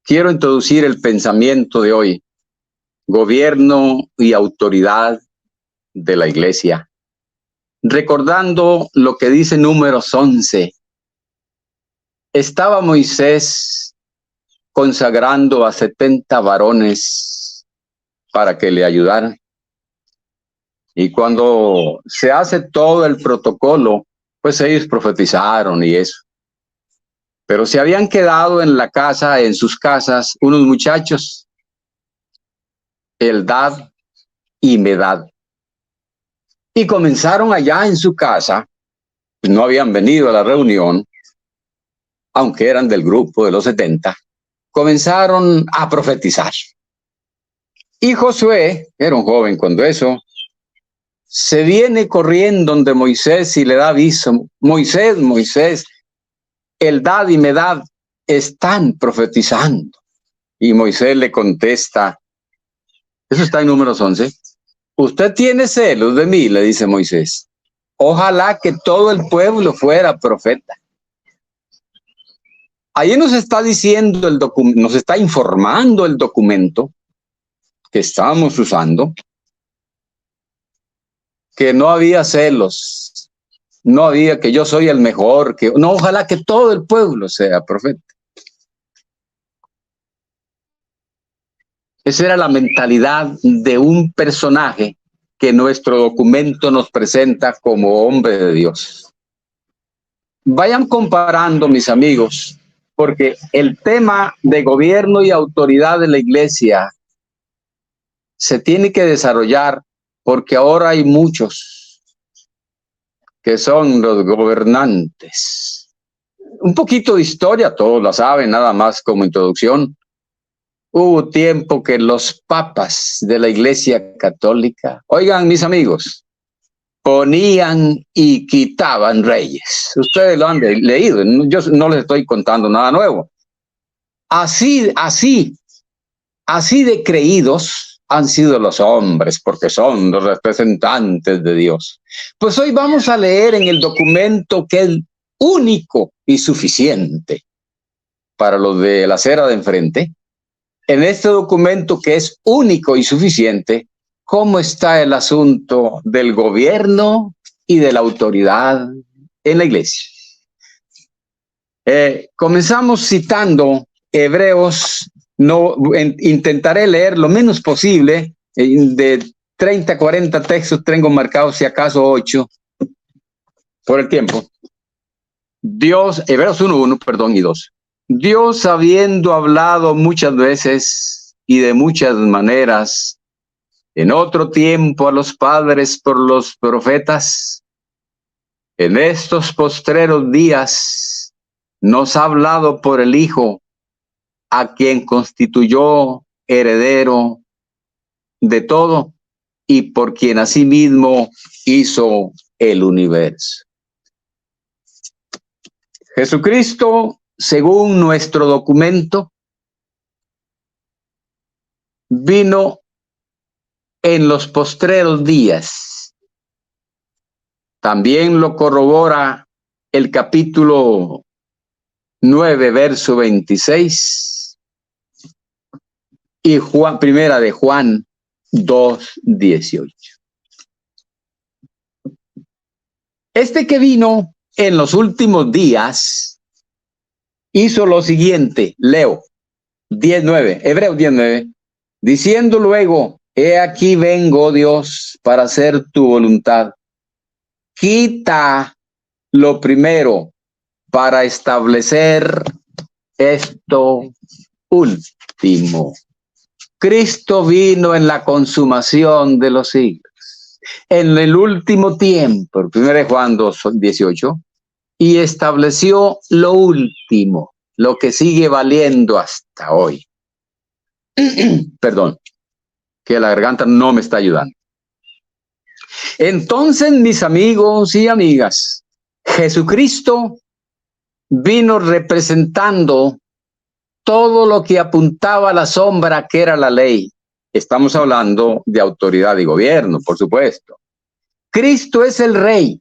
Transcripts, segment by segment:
Quiero introducir el pensamiento de hoy, gobierno y autoridad de la iglesia, recordando lo que dice Números 11. Estaba Moisés consagrando a 70 varones para que le ayudaran. Y cuando se hace todo el protocolo, pues ellos profetizaron y eso. Pero se habían quedado en la casa, en sus casas, unos muchachos, Eldad y Medad. Y comenzaron allá en su casa, no habían venido a la reunión, aunque eran del grupo de los 70, comenzaron a profetizar. Y Josué, era un joven cuando eso, se viene corriendo donde Moisés y le da aviso. Moisés, Eldad y Medad están profetizando. Y Moisés le contesta, eso está en Números 11, usted tiene celos de mí, le dice Moisés. Ojalá que todo el pueblo fuera profeta. Ahí nos está diciendo nos está informando el documento que estábamos usando, que no había celos, no había que yo soy el mejor, que no, ojalá que todo el pueblo sea profeta. Esa era la mentalidad de un personaje que nuestro documento nos presenta como hombre de Dios. Vayan comparando, mis amigos, porque el tema de gobierno y autoridad de la iglesia se tiene que desarrollar porque ahora hay muchos que son los gobernantes. Un poquito de historia, todos la saben, nada más como introducción. Hubo tiempo que los papas de la Iglesia Católica, oigan mis amigos, ponían y quitaban reyes. Ustedes lo han leído, yo no les estoy contando nada nuevo. Así de creídos han sido los hombres, porque son los representantes de Dios. Pues hoy vamos a leer en el documento que es único y suficiente para los de la acera de enfrente. En este documento que es único y suficiente, ¿cómo está el asunto del gobierno y de la autoridad en la iglesia? Comenzamos citando Hebreos. Intentaré leer lo menos posible, de 30, 40 textos tengo marcados, si acaso 8, por el tiempo. Hebreos 1:1, perdón, y 2. Dios, habiendo hablado muchas veces y de muchas maneras, en otro tiempo a los padres por los profetas, en estos postreros días nos ha hablado por el Hijo, a quien constituyó heredero de todo y por quien asimismo hizo el universo. Jesucristo, según nuestro documento, vino en los postreros días. También lo corrobora el capítulo 9, verso 26, y primera de Juan 2:18. Este que vino en los últimos días hizo lo siguiente, leo 10:9, Hebreos 10:9, diciendo luego, he aquí vengo, Dios, para hacer tu voluntad. Quita lo primero para establecer esto último. Cristo vino en la consumación de los siglos, en el último tiempo, 1 Juan 2:18, y estableció lo último, lo que sigue valiendo hasta hoy. Perdón, que la garganta no me está ayudando. Entonces, mis amigos y amigas, Jesucristo vino representando todo lo que apuntaba a la sombra que era la ley. Estamos hablando de autoridad y gobierno, por supuesto. Cristo es el rey.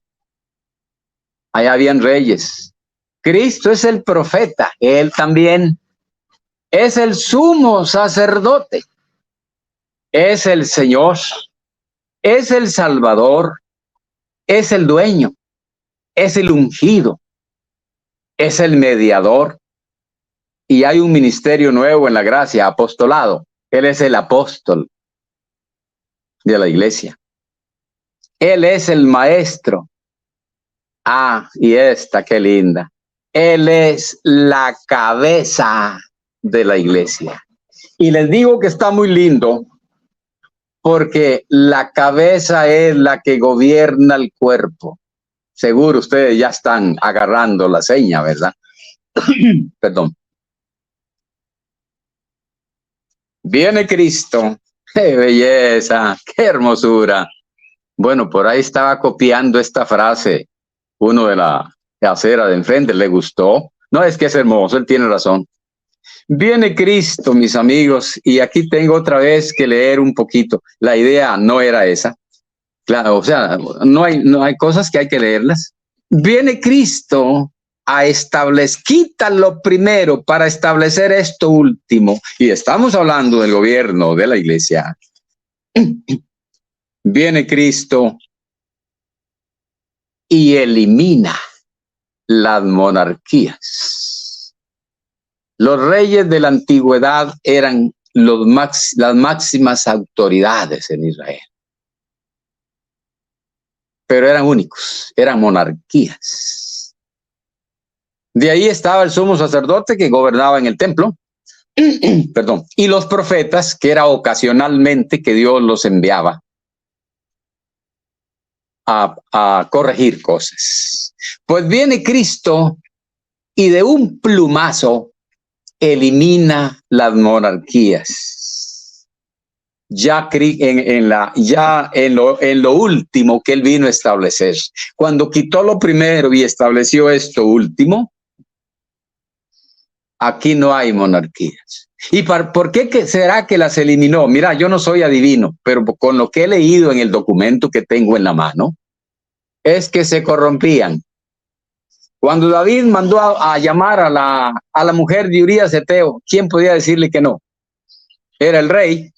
Allá habían reyes. Cristo es el profeta, él también. es el sumo sacerdote, es el Señor, es el Salvador, es el dueño, es el ungido, es el mediador. Y hay un ministerio nuevo en la gracia, apostolado. Él es el apóstol de la iglesia. Él es el maestro. Ah, y esta, qué linda. Él es la cabeza de la iglesia. Y les digo que está muy lindo porque la cabeza es la que gobierna el cuerpo. Seguro ustedes ya están agarrando la seña, ¿verdad? Perdón. Viene Cristo. ¡Qué belleza! ¡Qué hermosura! Bueno, por ahí estaba copiando esta frase. Uno de la acera de enfrente le gustó. No, es que es hermoso, él tiene razón. Viene Cristo, mis amigos, y aquí tengo otra vez que leer un poquito. La idea no era esa. Claro, o sea, no hay cosas que hay que leerlas. Viene Cristo a establecer, quita lo primero para establecer esto último. Y estamos hablando del gobierno de la iglesia. Viene Cristo y elimina las monarquías. Los reyes de la antigüedad eran las máximas autoridades en Israel. Pero eran únicos, eran monarquías. De ahí estaba el sumo sacerdote que gobernaba en el templo, perdón, y los profetas, que era ocasionalmente que Dios los enviaba a corregir cosas. Pues viene Cristo y de un plumazo elimina las monarquías. Ya en lo último que él vino a establecer. Cuando quitó lo primero y estableció esto último, aquí no hay monarquías. ¿Y por qué será que las eliminó? Mira, yo no soy adivino, pero con lo que he leído en el documento que tengo en la mano, es que se corrompían. Cuando David mandó a llamar a la mujer de Urías Eteo, ¿quién podía decirle que no? Era el rey.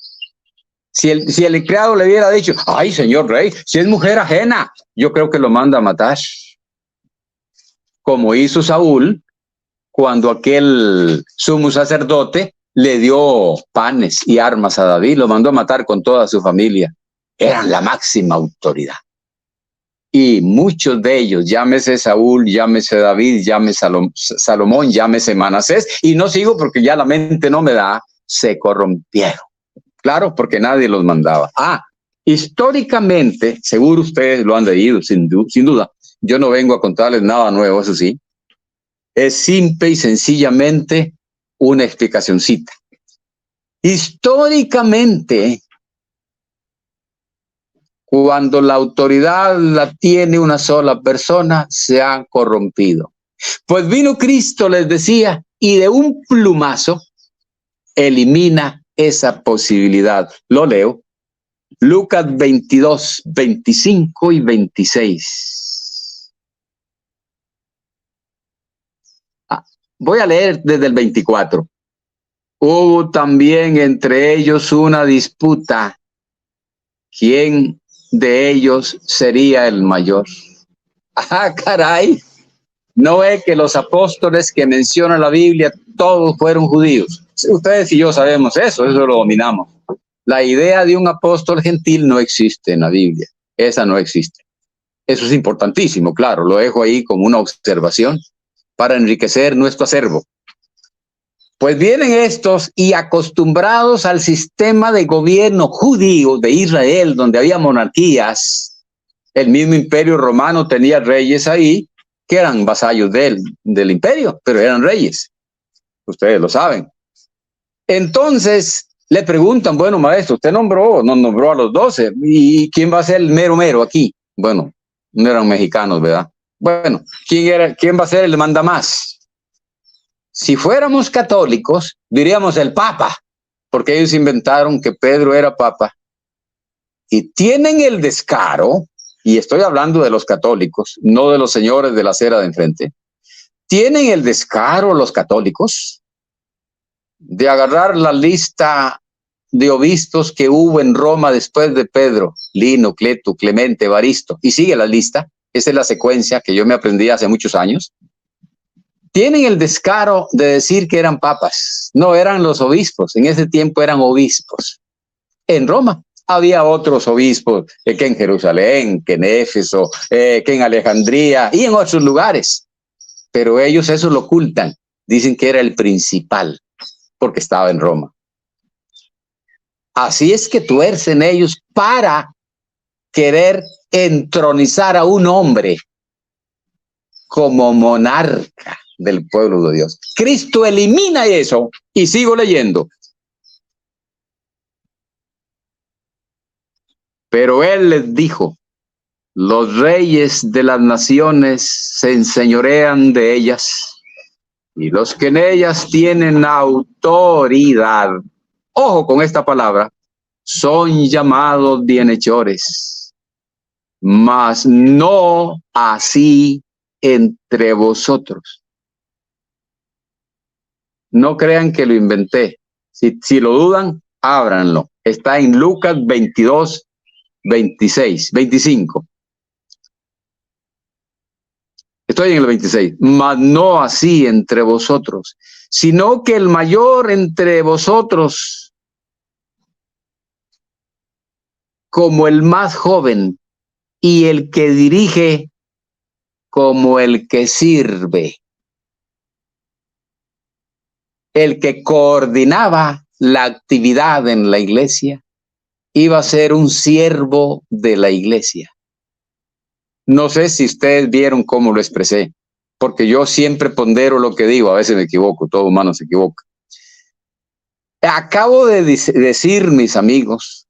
Si el criado le hubiera dicho, ay, señor rey, si es mujer ajena, yo creo que lo manda a matar. Como hizo Saúl, cuando aquel sumo sacerdote le dio panes y armas a David, lo mandó a matar con toda su familia. Eran la máxima autoridad. Y muchos de ellos, llámese Saúl, llámese David, llámese Salomón, llámese Manasés, y no sigo porque ya la mente no me da, se corrompieron. Claro, porque nadie los mandaba. Históricamente, seguro ustedes lo han leído, sin duda. Yo no vengo a contarles nada nuevo, eso sí. Es simple y sencillamente una explicacioncita. Históricamente, cuando la autoridad la tiene una sola persona, se han corrompido. Pues vino Cristo, les decía, y de un plumazo elimina esa posibilidad. Lo leo. Lucas 22, 25 y 26. Voy a leer desde el 24. Hubo también entre ellos una disputa. ¿Quién de ellos sería el mayor? Caray. No es que los apóstoles que menciona la Biblia todos fueron judíos. Ustedes y yo sabemos eso lo dominamos. La idea de un apóstol gentil no existe en la Biblia. Esa no existe. Eso es importantísimo, claro. Lo dejo ahí como una observación para enriquecer nuestro acervo. Pues vienen estos y acostumbrados al sistema de gobierno judío de Israel, donde había monarquías, el mismo imperio romano tenía reyes ahí, que eran vasallos del imperio, pero eran reyes. Ustedes lo saben. Entonces le preguntan, bueno, maestro, usted nos nombró a los 12, ¿y quién va a ser el mero aquí? Bueno, no eran mexicanos, ¿verdad? Bueno, ¿quién va a ser el mandamás? Si fuéramos católicos, diríamos el Papa, porque ellos inventaron que Pedro era Papa. Y tienen el descaro, y estoy hablando de los católicos, no de los señores de la acera de enfrente, tienen el descaro los católicos de agarrar la lista de obispos que hubo en Roma después de Pedro: Lino, Cleto, Clemente, Evaristo, y sigue la lista. Esa es la secuencia que yo me aprendí hace muchos años. Tienen el descaro de decir que eran papas. No eran los obispos, en ese tiempo eran obispos. En Roma había otros obispos, que en Jerusalén, que en Éfeso, que en Alejandría y en otros lugares. Pero ellos eso lo ocultan. Dicen que era el principal, porque estaba en Roma. Así es que tuercen ellos para querer entronizar a un hombre como monarca del pueblo de Dios. Cristo elimina eso, y sigo leyendo. Pero él les dijo: los reyes de las naciones se enseñorean de ellas, y los que en ellas tienen autoridad, ojo con esta palabra, son llamados bienhechores, mas no así entre vosotros. No crean que lo inventé. Si lo dudan, ábranlo. Está en Lucas 22, 26, 25. Estoy en el 26. Mas no así entre vosotros, sino que el mayor entre vosotros como el más joven, y el que dirige como el que sirve. El que coordinaba la actividad en la iglesia iba a ser un siervo de la iglesia. No sé si ustedes vieron cómo lo expresé, porque yo siempre pondero lo que digo, a veces me equivoco, todo humano se equivoca. Acabo de decir, mis amigos,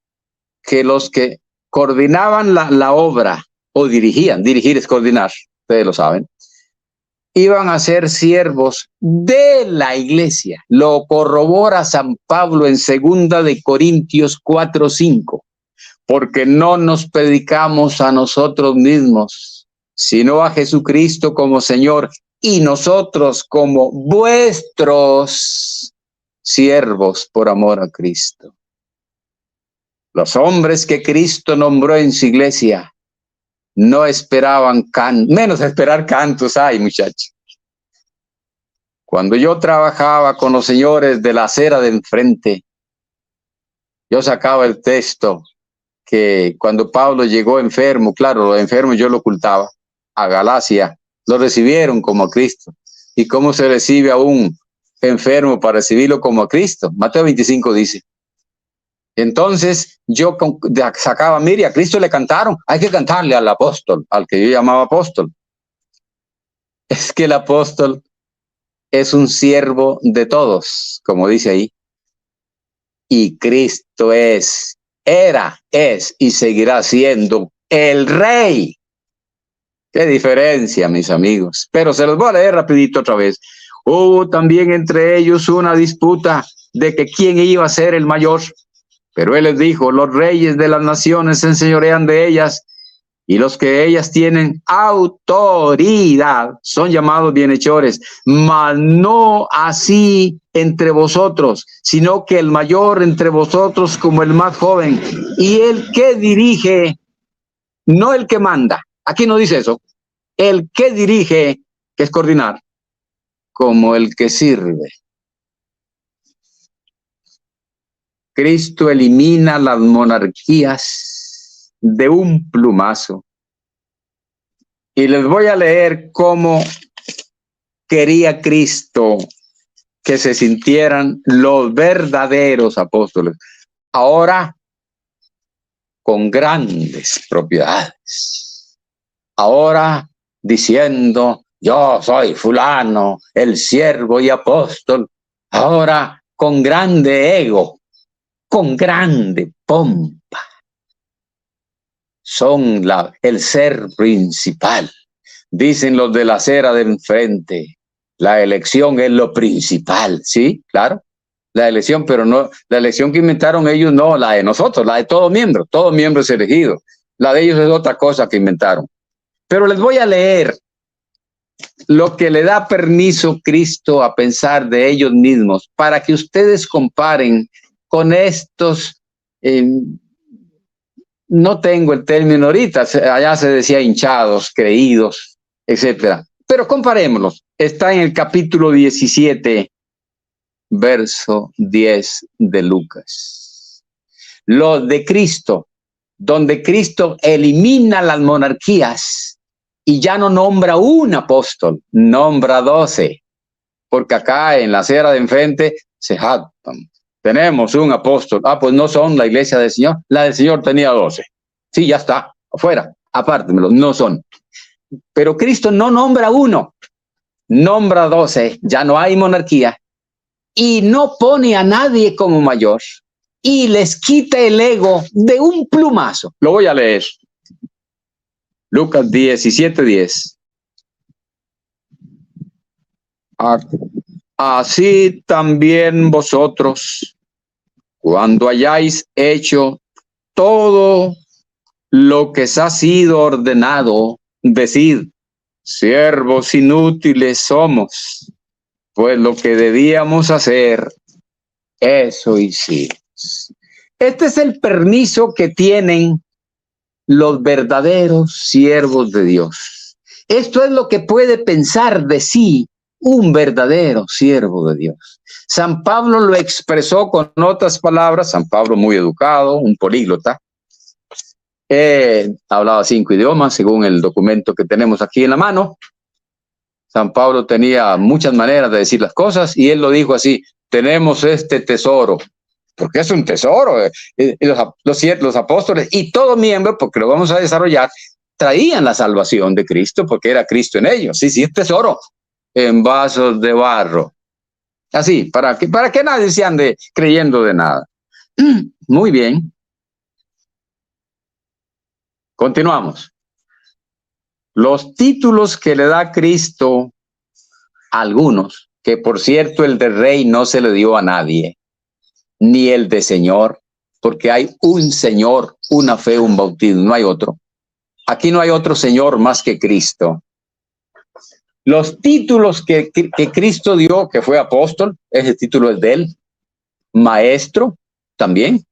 que los que coordinaban la obra, o dirigían, dirigir es coordinar, ustedes lo saben, iban a ser siervos de la iglesia. Lo corrobora San Pablo en 2 de Corintios 4:5. Porque no nos predicamos a nosotros mismos, sino a Jesucristo como Señor, y nosotros como vuestros siervos por amor a Cristo. Los hombres que Cristo nombró en su iglesia no esperaban menos esperar cantos hay, muchachos. Cuando yo trabajaba con los señores de la acera de enfrente, yo sacaba el texto que cuando Pablo llegó enfermo, claro, los enfermos yo lo ocultaba, a Galacia, lo recibieron como a Cristo. ¿Y cómo se recibe a un enfermo para recibirlo como a Cristo? Mateo 25 dice. Entonces yo sacaba, mire, a Cristo le cantaron, hay que cantarle al apóstol, al que yo llamaba apóstol. Es que el apóstol es un siervo de todos, como dice ahí. Y Cristo era, es y seguirá siendo el rey. Qué diferencia, mis amigos. Pero se los voy a leer rapidito otra vez. Hubo también entre ellos una disputa de que quién iba a ser el mayor. Pero él les dijo: los reyes de las naciones se enseñorean de ellas, y los que ellas tienen autoridad son llamados bienhechores, mas no así entre vosotros, sino que el mayor entre vosotros como el más joven, y el que dirige, no el que manda. Aquí no dice eso. El que dirige, que es coordinar, como el que sirve. Cristo elimina las monarquías de un plumazo. Y les voy a leer cómo quería Cristo que se sintieran los verdaderos apóstoles. Ahora, con grandes propiedades. Ahora, diciendo: yo soy fulano, el siervo y apóstol. Ahora, con grande ego, con grande pompa. Son el ser principal. Dicen los de la acera de enfrente: la elección es lo principal. Sí, claro, la elección, pero no la elección que inventaron ellos, no la de nosotros, la de todo miembro es elegido. La de ellos es otra cosa que inventaron. Pero les voy a leer lo que le da permiso Cristo a pensar de ellos mismos, para que ustedes comparen con estos, no tengo el término ahorita, allá se decía hinchados, creídos, etcétera. Pero comparémoslos. Está en el capítulo 17, verso 10 de Lucas. Lo de Cristo, donde Cristo elimina las monarquías y ya no nombra un apóstol, nombra 12, porque acá en la acera de enfrente se jactan. Tenemos un apóstol. Pues no son la iglesia del Señor. La del Señor tenía 12. Sí, ya está, afuera, apártemelo, no son. Pero Cristo no nombra uno, nombra 12, ya no hay monarquía, y no pone a nadie como mayor, y les quita el ego de un plumazo. Lo voy a leer. Lucas 17:10. Así también vosotros, cuando hayáis hecho todo lo que os ha sido ordenado, decid: siervos inútiles somos, pues lo que debíamos hacer, eso hicimos. Este es el permiso que tienen los verdaderos siervos de Dios. Esto es lo que puede pensar de sí un verdadero siervo de Dios. San Pablo lo expresó con otras palabras. San Pablo, muy educado, un políglota, hablaba 5 idiomas según el documento que tenemos aquí en la mano. San Pablo tenía muchas maneras de decir las cosas y él lo dijo así: tenemos este tesoro, porque es un tesoro. Los apóstoles y todo miembro, porque lo vamos a desarrollar, traían la salvación de Cristo porque era Cristo en ellos. Sí, es tesoro en vasos de barro. Así, para que nadie se ande creyendo de nada. Muy bien. Continuamos. Los títulos que le da Cristo a algunos, que por cierto el de rey no se le dio a nadie, ni el de Señor, porque hay un Señor, una fe, un bautismo, no hay otro. Aquí no hay otro Señor más que Cristo. Los títulos que Cristo dio, que fue apóstol, ese título es de él. Maestro, también.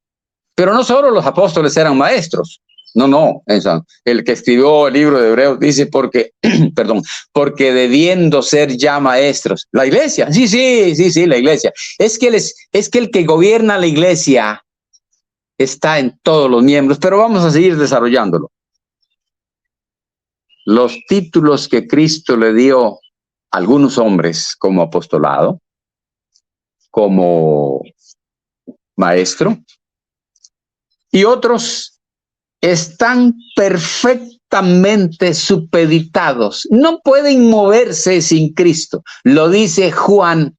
Pero no solo los apóstoles eran maestros. No. El que escribió el libro de Hebreos dice porque debiendo ser ya maestros. La iglesia, sí, la iglesia. Es que el que gobierna la iglesia está en todos los miembros, pero vamos a seguir desarrollándolo. Los títulos que Cristo le dio a algunos hombres como apostolado, como maestro, y otros están perfectamente supeditados, no pueden moverse sin Cristo. Lo dice Juan,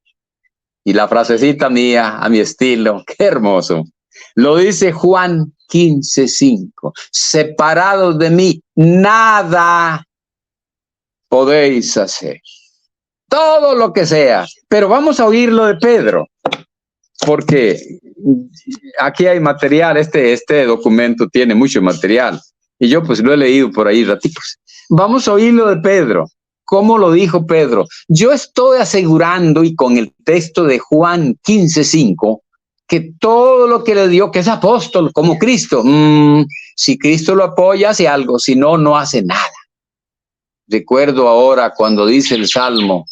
y la frasecita mía, a mi estilo, qué hermoso. Lo dice Juan 15:5. Separados de mí, nada podéis hacer. Todo lo que sea. Pero vamos a oír lo de Pedro, porque aquí hay material. Este documento tiene mucho material y yo pues lo he leído por ahí ratitos. Vamos a oír lo de Pedro. ¿Cómo lo dijo Pedro? Yo estoy asegurando, y con el texto de Juan 15:5, que todo lo que le dio, que es apóstol como Cristo, si Cristo lo apoya, hace algo, si no, no hace nada. Recuerdo ahora cuando dice el Salmo: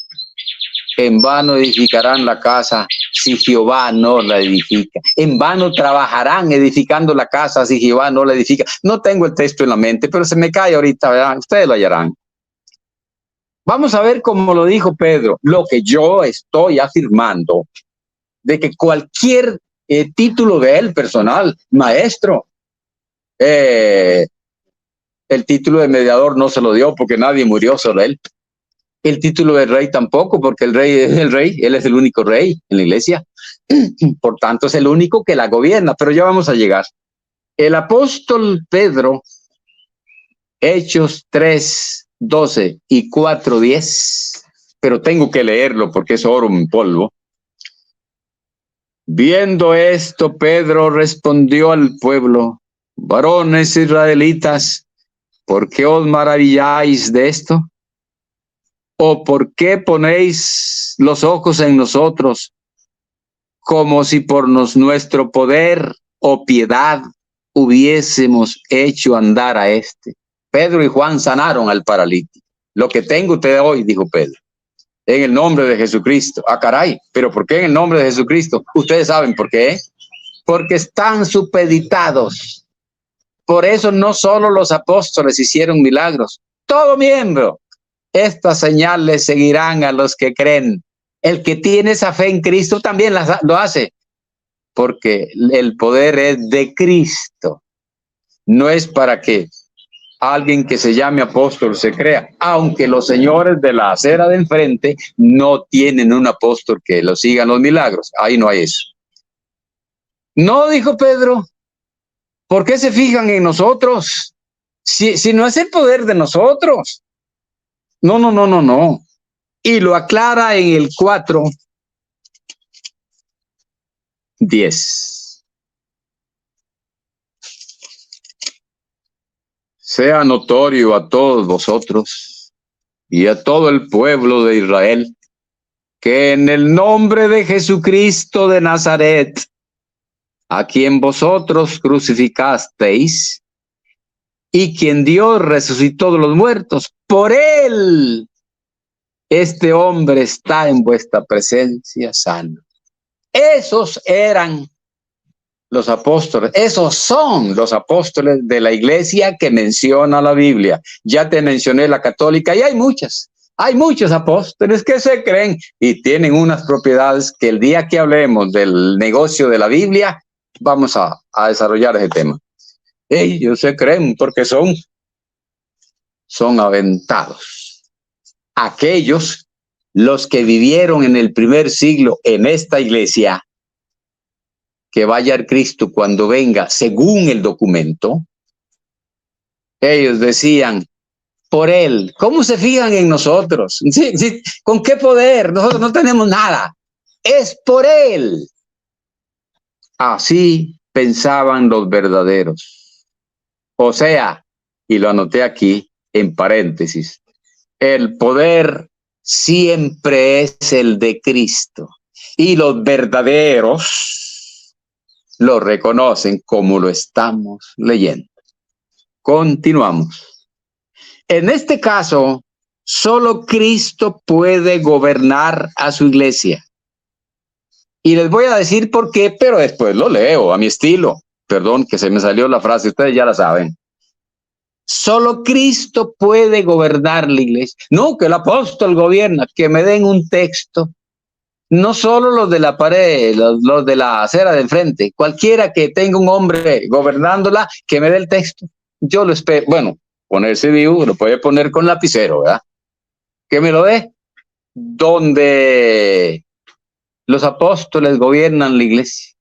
en vano edificarán la casa si Jehová no la edifica. En vano trabajarán edificando la casa si Jehová no la edifica. No tengo el texto en la mente, pero se me cae ahorita, ¿verdad? Ustedes lo hallarán. Vamos a ver cómo lo dijo Pedro. Lo que yo estoy afirmando, de que cualquier título de él personal, maestro, el título de mediador no se lo dio porque nadie murió, solo él. El título de rey tampoco, porque el rey es el rey, él es el único rey en la iglesia. Por tanto, es el único que la gobierna, pero ya vamos a llegar. El apóstol Pedro, Hechos 3:12 y 4:10, pero tengo que leerlo porque es oro en polvo. Viendo esto, Pedro respondió al pueblo: varones israelitas, ¿por qué os maravilláis de esto? ¿O por qué ponéis los ojos en nosotros como si por nuestro poder o piedad hubiésemos hecho andar a este? Pedro y Juan sanaron al paralítico. Lo que tengo usted hoy, dijo Pedro, en el nombre de Jesucristo. Ah, caray, ¿pero por qué en el nombre de Jesucristo? Ustedes saben por qué. Porque están supeditados. Por eso no solo los apóstoles hicieron milagros, todo miembro. Estas señales seguirán a los que creen. El que tiene esa fe en Cristo también lo hace, porque el poder es de Cristo. No es para que alguien que se llame apóstol se crea, aunque los señores de la acera de enfrente no tienen un apóstol que los siga en los milagros. Ahí no hay eso. No, dijo Pedro, ¿por qué se fijan en nosotros? Si no es el poder de nosotros. No, no, no, no, no. Y lo aclara en el 4:10. Sea notorio a todos vosotros y a todo el pueblo de Israel que en el nombre de Jesucristo de Nazaret, a quien vosotros crucificasteis y quien Dios resucitó de los muertos, por él este hombre está en vuestra presencia sano. Esos eran los apóstoles, esos son los apóstoles de la iglesia que menciona la Biblia. Ya te mencioné la católica y hay muchos apóstoles que se creen y tienen unas propiedades que el día que hablemos del negocio de la Biblia vamos a desarrollar ese tema. Ellos se creen porque son aventados. Aquellos, los que vivieron en el primer siglo en esta iglesia, que vaya el Cristo cuando venga, según el documento, ellos decían, por él, ¿cómo se fijan en nosotros? Sí, ¿con qué poder? Nosotros no tenemos nada. Es por él. Así pensaban los verdaderos. O sea, y lo anoté aquí en paréntesis, el poder siempre es el de Cristo. Y los verdaderos lo reconocen como lo estamos leyendo. Continuamos. En este caso, solo Cristo puede gobernar a su iglesia. Y les voy a decir por qué, pero después lo leo a mi estilo. Perdón, que se me salió la frase, ustedes ya la saben. Solo Cristo puede gobernar la iglesia. No, que el apóstol gobierna, que me den un texto. No solo los de la pared, los de la acera de enfrente, cualquiera que tenga un hombre gobernándola, que me dé el texto. Yo lo espero. Bueno, ponerse vivo, lo puede poner con lapicero, ¿verdad? Que me lo dé. Donde los apóstoles gobiernan la iglesia.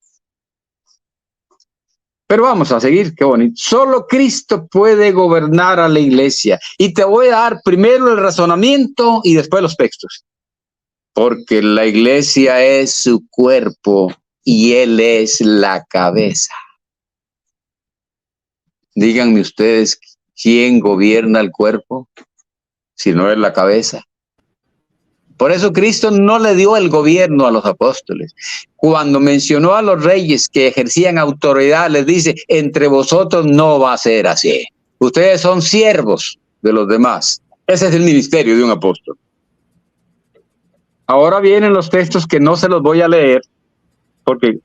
Pero vamos a seguir, qué bonito. Solo Cristo puede gobernar a la iglesia. Y te voy a dar primero el razonamiento y después los textos. Porque la iglesia es su cuerpo y él es la cabeza. Díganme ustedes, ¿quién gobierna el cuerpo? Si no es la cabeza. Por eso Cristo no le dio el gobierno a los apóstoles. Cuando mencionó a los reyes que ejercían autoridad, les dice, entre vosotros no va a ser así. Ustedes son siervos de los demás. Ese es el ministerio de un apóstol. Ahora vienen los textos que no se los voy a leer, porque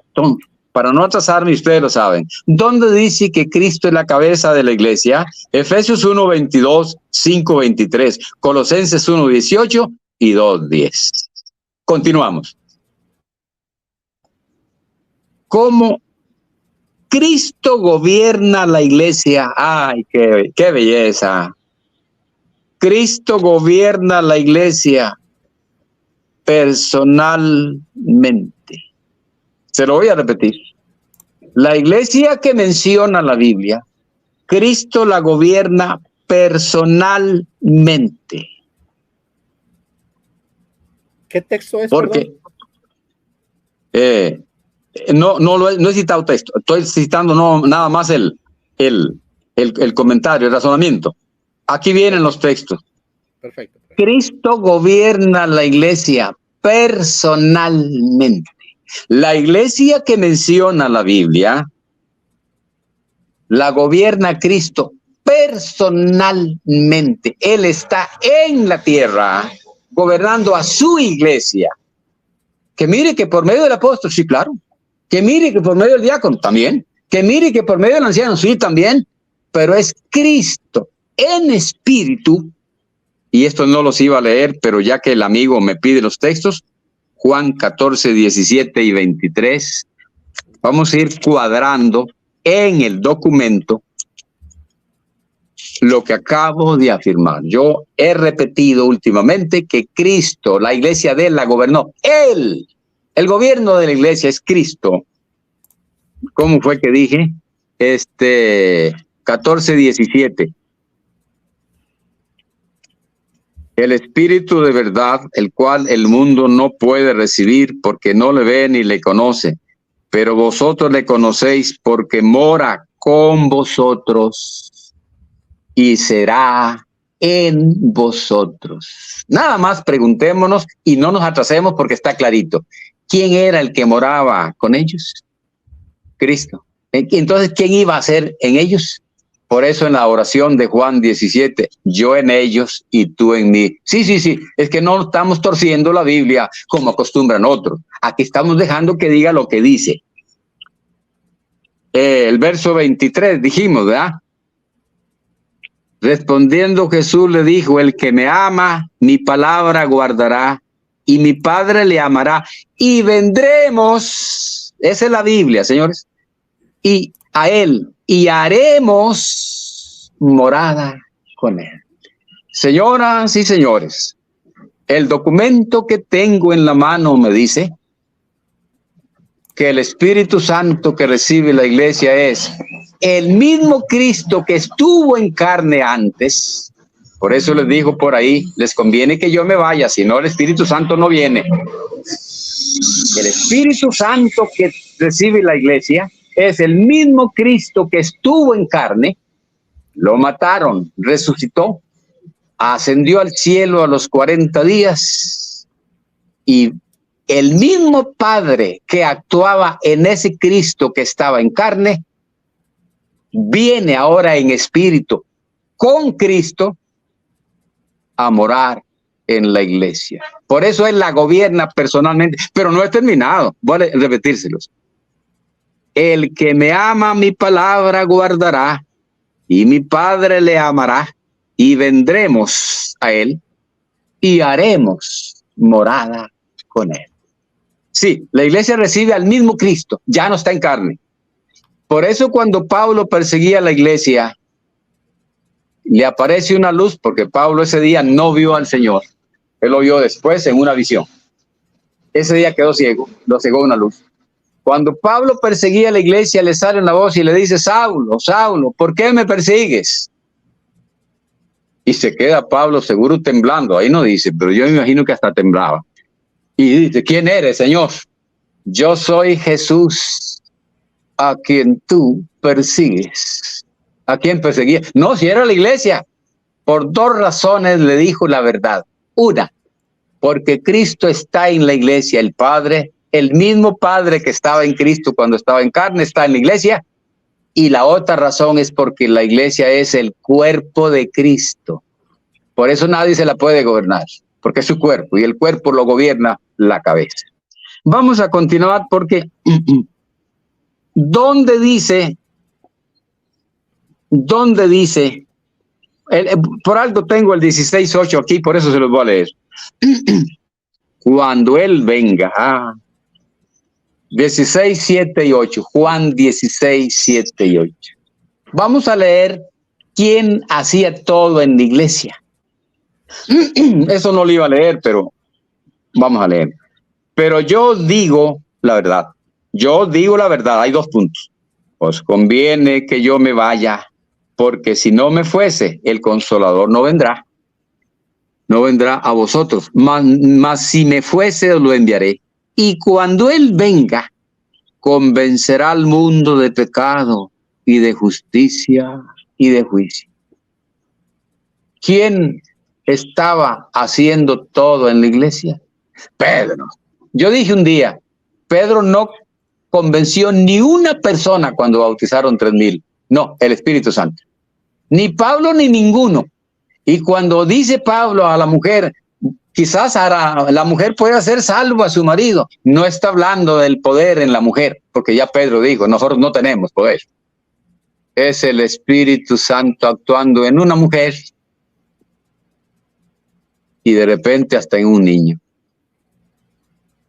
para no atrasarme, ustedes lo saben. ¿Dónde dice que Cristo es la cabeza de la iglesia? Efesios 1:22, 5:23, Colosenses 1:18 y 2:10. Continuamos. ¿Cómo Cristo gobierna la iglesia? ¡Ay, qué belleza! Cristo gobierna la iglesia personalmente. Se lo voy a repetir. La iglesia que menciona la Biblia, Cristo la gobierna personalmente. ¿Qué texto es? Porque no he citado texto, estoy citando nada más el comentario, el razonamiento. Aquí vienen los textos. Perfecto. Cristo gobierna la iglesia personalmente. La iglesia que menciona la Biblia la gobierna Cristo personalmente. Él está en la tierra gobernando a su iglesia. Que mire que por medio del apóstol, sí, claro. Que mire que por medio del diácono, también. Que mire que por medio del anciano, sí, también. Pero es Cristo en espíritu. Y esto no los iba a leer, pero ya que el amigo me pide los textos, Juan 14, 17 y 23, vamos a ir cuadrando en el documento lo que acabo de afirmar. Yo he repetido últimamente que Cristo, la iglesia de él la gobernó. Él, el gobierno de la iglesia es Cristo. ¿Cómo fue que dije? 14, 17. El Espíritu de verdad, el cual el mundo no puede recibir porque no le ve ni le conoce, pero vosotros le conocéis porque mora con vosotros y será en vosotros. Nada más preguntémonos y no nos atrasemos porque está clarito. ¿Quién era el que moraba con ellos? Cristo. Entonces, ¿quién iba a ser en ellos? Por eso en la oración de Juan 17, yo en ellos y tú en mí. Sí, es que no estamos torciendo la Biblia como acostumbran otros. Aquí estamos dejando que diga lo que dice. El verso 23 dijimos, ¿verdad? Respondiendo Jesús le dijo, el que me ama, mi palabra guardará y mi Padre le amará y vendremos. Esa es la Biblia, señores. Y a él y haremos morada con él. Señoras y señores, el documento que tengo en la mano me dice que el Espíritu Santo que recibe la iglesia es el mismo Cristo que estuvo en carne antes. Por eso les dijo por ahí, les conviene que yo me vaya, si no el Espíritu Santo no viene. El Espíritu Santo que recibe la iglesia es el mismo Cristo que estuvo en carne, lo mataron, resucitó, ascendió al cielo a los 40 días y el mismo Padre que actuaba en ese Cristo que estaba en carne, viene ahora en espíritu con Cristo a morar en la iglesia. Por eso Él la gobierna personalmente, pero no he terminado, voy a repetírselos. El que me ama, mi palabra guardará, y mi Padre le amará, y vendremos a él, y haremos morada con él. Sí, la iglesia recibe al mismo Cristo, ya no está en carne. Por eso cuando Pablo perseguía a la iglesia, le aparece una luz, porque Pablo ese día no vio al Señor. Él lo vio después en una visión. Ese día quedó ciego, lo cegó una luz. Cuando Pablo perseguía a la iglesia, le sale una voz y le dice, Saulo, Saulo, ¿por qué me persigues? Y se queda Pablo seguro temblando. Ahí no dice, pero yo me imagino que hasta temblaba. Y dice, ¿quién eres, Señor? Yo soy Jesús, a quien tú persigues. ¿A quién perseguía? No, si era la iglesia. Por dos razones le dijo la verdad. Una, porque Cristo está en la iglesia, el Padre, el mismo Padre que estaba en Cristo cuando estaba en carne, está en la iglesia. Y la otra razón es porque la iglesia es el cuerpo de Cristo. Por eso nadie se la puede gobernar, porque es su cuerpo y el cuerpo lo gobierna la cabeza. Vamos a continuar porque ¿dónde dice? Por algo tengo el 16:8 aquí, por eso se los voy a leer. Cuando Él venga, 16, 7 y 8, Juan 16, 7 y 8. Vamos a leer quién hacía todo en la iglesia. Eso no lo iba a leer, pero vamos a leer. Pero yo digo la verdad. Yo digo la verdad, hay dos puntos. Os conviene que yo me vaya, porque si no me fuese, el Consolador no vendrá. No vendrá a vosotros, mas si me fuese, os lo enviaré. Y cuando Él venga, convencerá al mundo de pecado y de justicia y de juicio. ¿Quién estaba haciendo todo en la iglesia? Pedro. Yo dije un día, Pedro no convenció ni una persona cuando bautizaron 3,000. No, el Espíritu Santo. Ni Pablo ni ninguno. Y cuando dice Pablo a la mujer, quizás la mujer pueda ser salva a su marido, no está hablando del poder en la mujer, porque ya Pedro dijo, nosotros no tenemos poder. Es el Espíritu Santo actuando en una mujer y de repente hasta en un niño.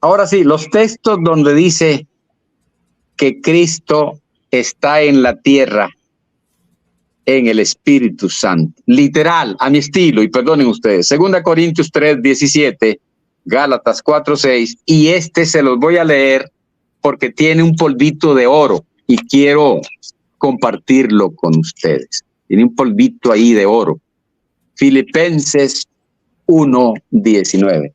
Ahora sí, los textos donde dice que Cristo está en la tierra, en el Espíritu Santo, literal, a mi estilo, y perdonen ustedes, 2 Corintios 3:17, Gálatas 4:6, y se los voy a leer porque tiene un polvito de oro y quiero compartirlo con ustedes. Tiene un polvito ahí de oro. Filipenses 1:19.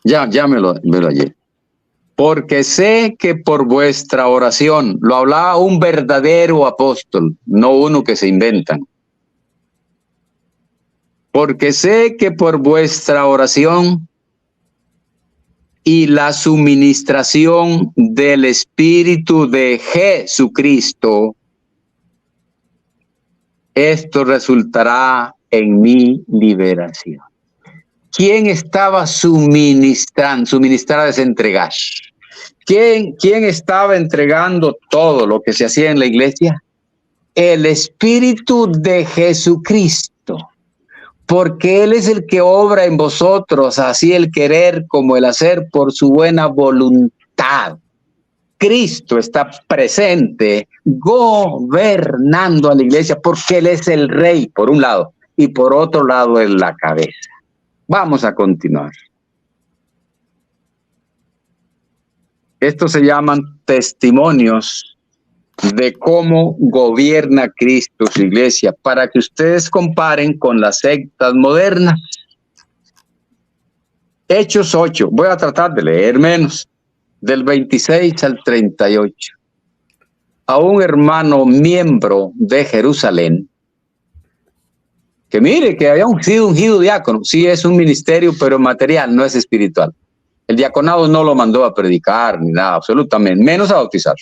Ya me lo hallé. Porque sé que por vuestra oración, lo hablaba un verdadero apóstol, no uno que se inventan. Porque sé que por vuestra oración y la suministración del Espíritu de Jesucristo, esto resultará en mi liberación. ¿Quién estaba suministrando? Suministrar es entregar. ¿Quién estaba entregando todo lo que se hacía en la iglesia? El Espíritu de Jesucristo. Porque Él es el que obra en vosotros, así el querer como el hacer por su buena voluntad. Cristo está presente, gobernando a la iglesia, porque Él es el rey, por un lado, y por otro lado es la cabeza. Vamos a continuar. Estos se llaman testimonios de cómo gobierna Cristo su iglesia, para que ustedes comparen con las sectas modernas. Hechos 8, voy a tratar de leer menos, del 26 al 38. A un hermano miembro de Jerusalén, que mire que había sido ungido diácono, sí es un ministerio, pero material, no es espiritual. El diaconado no lo mandó a predicar ni nada, absolutamente, menos a bautizar.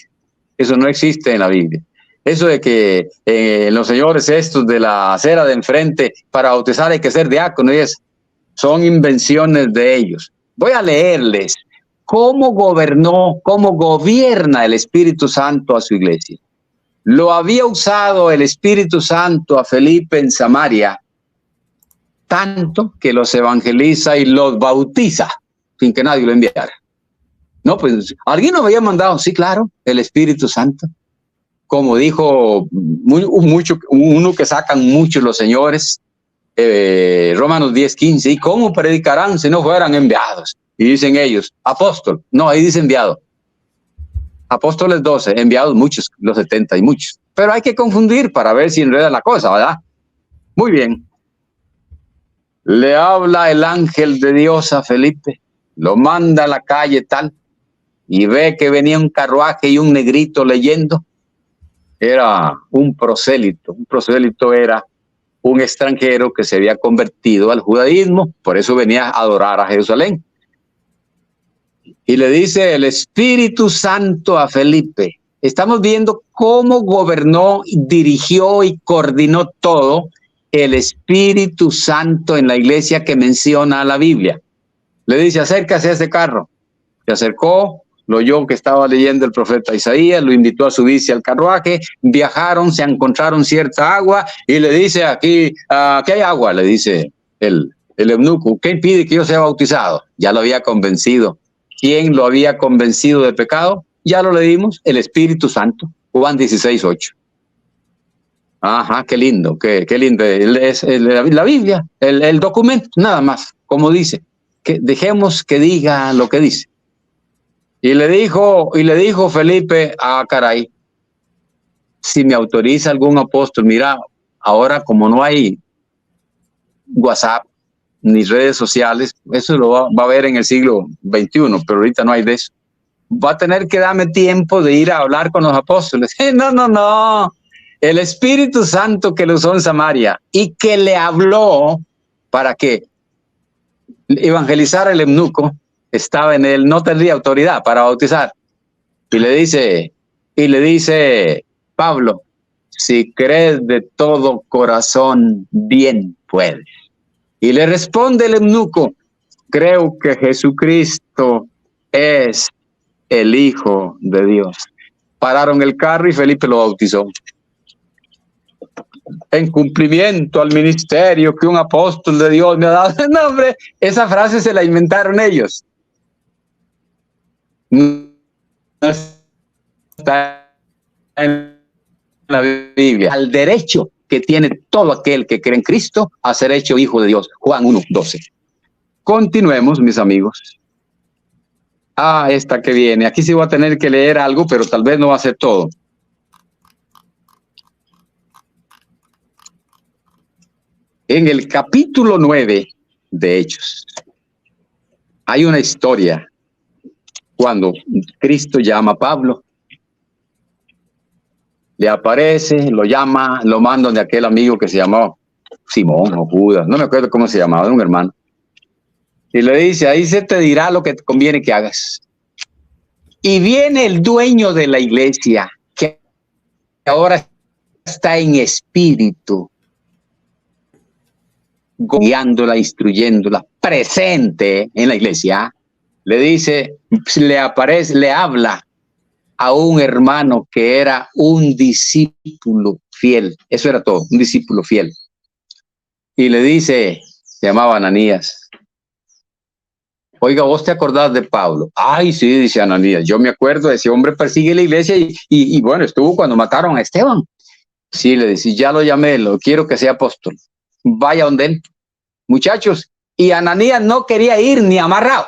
Eso no existe en la Biblia. Eso de que los señores estos de la acera de enfrente, para bautizar hay que ser diácono, son invenciones de ellos. Voy a leerles cómo gobierna el Espíritu Santo a su iglesia. Lo había usado el Espíritu Santo a Felipe en Samaria, tanto que los evangeliza y los bautiza sin que nadie lo enviara. No, pues, ¿alguien lo había mandado? Sí, claro, el Espíritu Santo. Como dijo uno que sacan muchos los señores, Romanos 10:15, ¿y cómo predicarán si no fueran enviados? Y dicen ellos, apóstol, no, ahí dice enviado. Apóstoles 12, enviados muchos, los 70 y muchos. Pero hay que confundir para ver si enreda la cosa, ¿verdad? Muy bien. Le habla el ángel de Dios a Felipe, lo manda a la calle tal, y ve que venía un carruaje y un negrito leyendo. Era un prosélito. Un prosélito era un extranjero que se había convertido al judaísmo, por eso venía a adorar a Jerusalén. Y le dice el Espíritu Santo a Felipe. Estamos viendo cómo gobernó, dirigió y coordinó todo el Espíritu Santo en la iglesia que menciona la Biblia. Le dice, acércase a ese carro. Se acercó, lo oyó que estaba leyendo el profeta Isaías, lo invitó a subirse al carruaje, viajaron, se encontraron cierta agua y le dice, aquí hay agua, le dice el eunuco, ¿qué impide que yo sea bautizado? Ya lo había convencido. ¿Quién lo había convencido de pecado? Ya lo leímos, el Espíritu Santo, Juan 16:8. Ajá, qué lindo, qué lindo. Es la Biblia, el documento, nada más, como dice. Que dejemos que diga lo que dice. Y le dijo Felipe, caray, si me autoriza algún apóstol, mira, ahora como no hay WhatsApp ni redes sociales, eso lo va a ver en el siglo XXI, pero ahorita no hay de eso. va a tener que darme tiempo de ir a hablar con los apóstoles. No. El Espíritu Santo que lo usó en Samaria y que le habló para que evangelizara el eunuco, estaba en él, no tendría autoridad para bautizar. Y le dice Pablo, si crees de todo corazón, bien puedes. Y le responde el eunuco, creo que Jesucristo es el Hijo de Dios. Pararon el carro y Felipe lo bautizó. En cumplimiento al ministerio que un apóstol de Dios me ha dado. No, hombre, esa frase se la inventaron ellos. No está en la Biblia. Al derecho que tiene todo aquel que cree en Cristo a ser hecho hijo de Dios. Juan 1:12. Continuemos, mis amigos. Esta que viene. Aquí sí voy a tener que leer algo, pero tal vez no va a ser todo. En el capítulo 9 de Hechos, hay una historia cuando Cristo llama a Pablo. Le aparece, lo llama, lo manda de aquel amigo que se llamaba Simón o Judas, no me acuerdo cómo se llamaba, un hermano. Y le dice, ahí se te dirá lo que te conviene que hagas. Y viene el dueño de la iglesia, que ahora está en espíritu, guiándola, instruyéndola, presente en la iglesia, le dice, le aparece, le habla a un hermano que era un discípulo fiel. Eso era todo, un discípulo fiel. Y le dice, se llamaba Ananías. Oiga, ¿vos te acordás de Pablo? Ay, sí, dice Ananías, yo me acuerdo, ese hombre persigue la iglesia y bueno, estuvo cuando mataron a Esteban. Sí, le dice, ya lo llamé, lo quiero que sea apóstol. Vaya donde él. Muchachos, y Ananías no quería ir ni amarrado.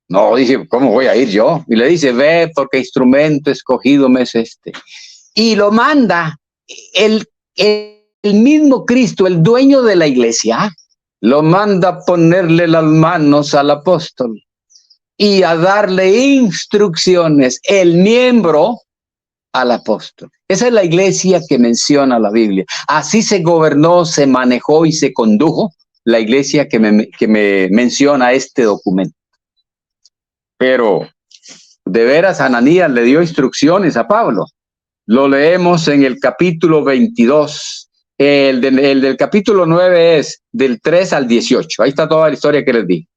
No, dice, ¿cómo voy a ir yo? Y le dice, ve, porque instrumento escogido me es este. Y lo manda el mismo Cristo, el dueño de la iglesia, lo manda a ponerle las manos al apóstol y a darle instrucciones, el miembro al apóstol. Esa es la iglesia que menciona la Biblia. Así se gobernó, se manejó y se condujo la iglesia que me menciona este documento. Pero de veras Ananías le dio instrucciones a Pablo. Lo leemos en el capítulo 22. El del capítulo 9 es del 3 al 18. Ahí está toda la historia que les di.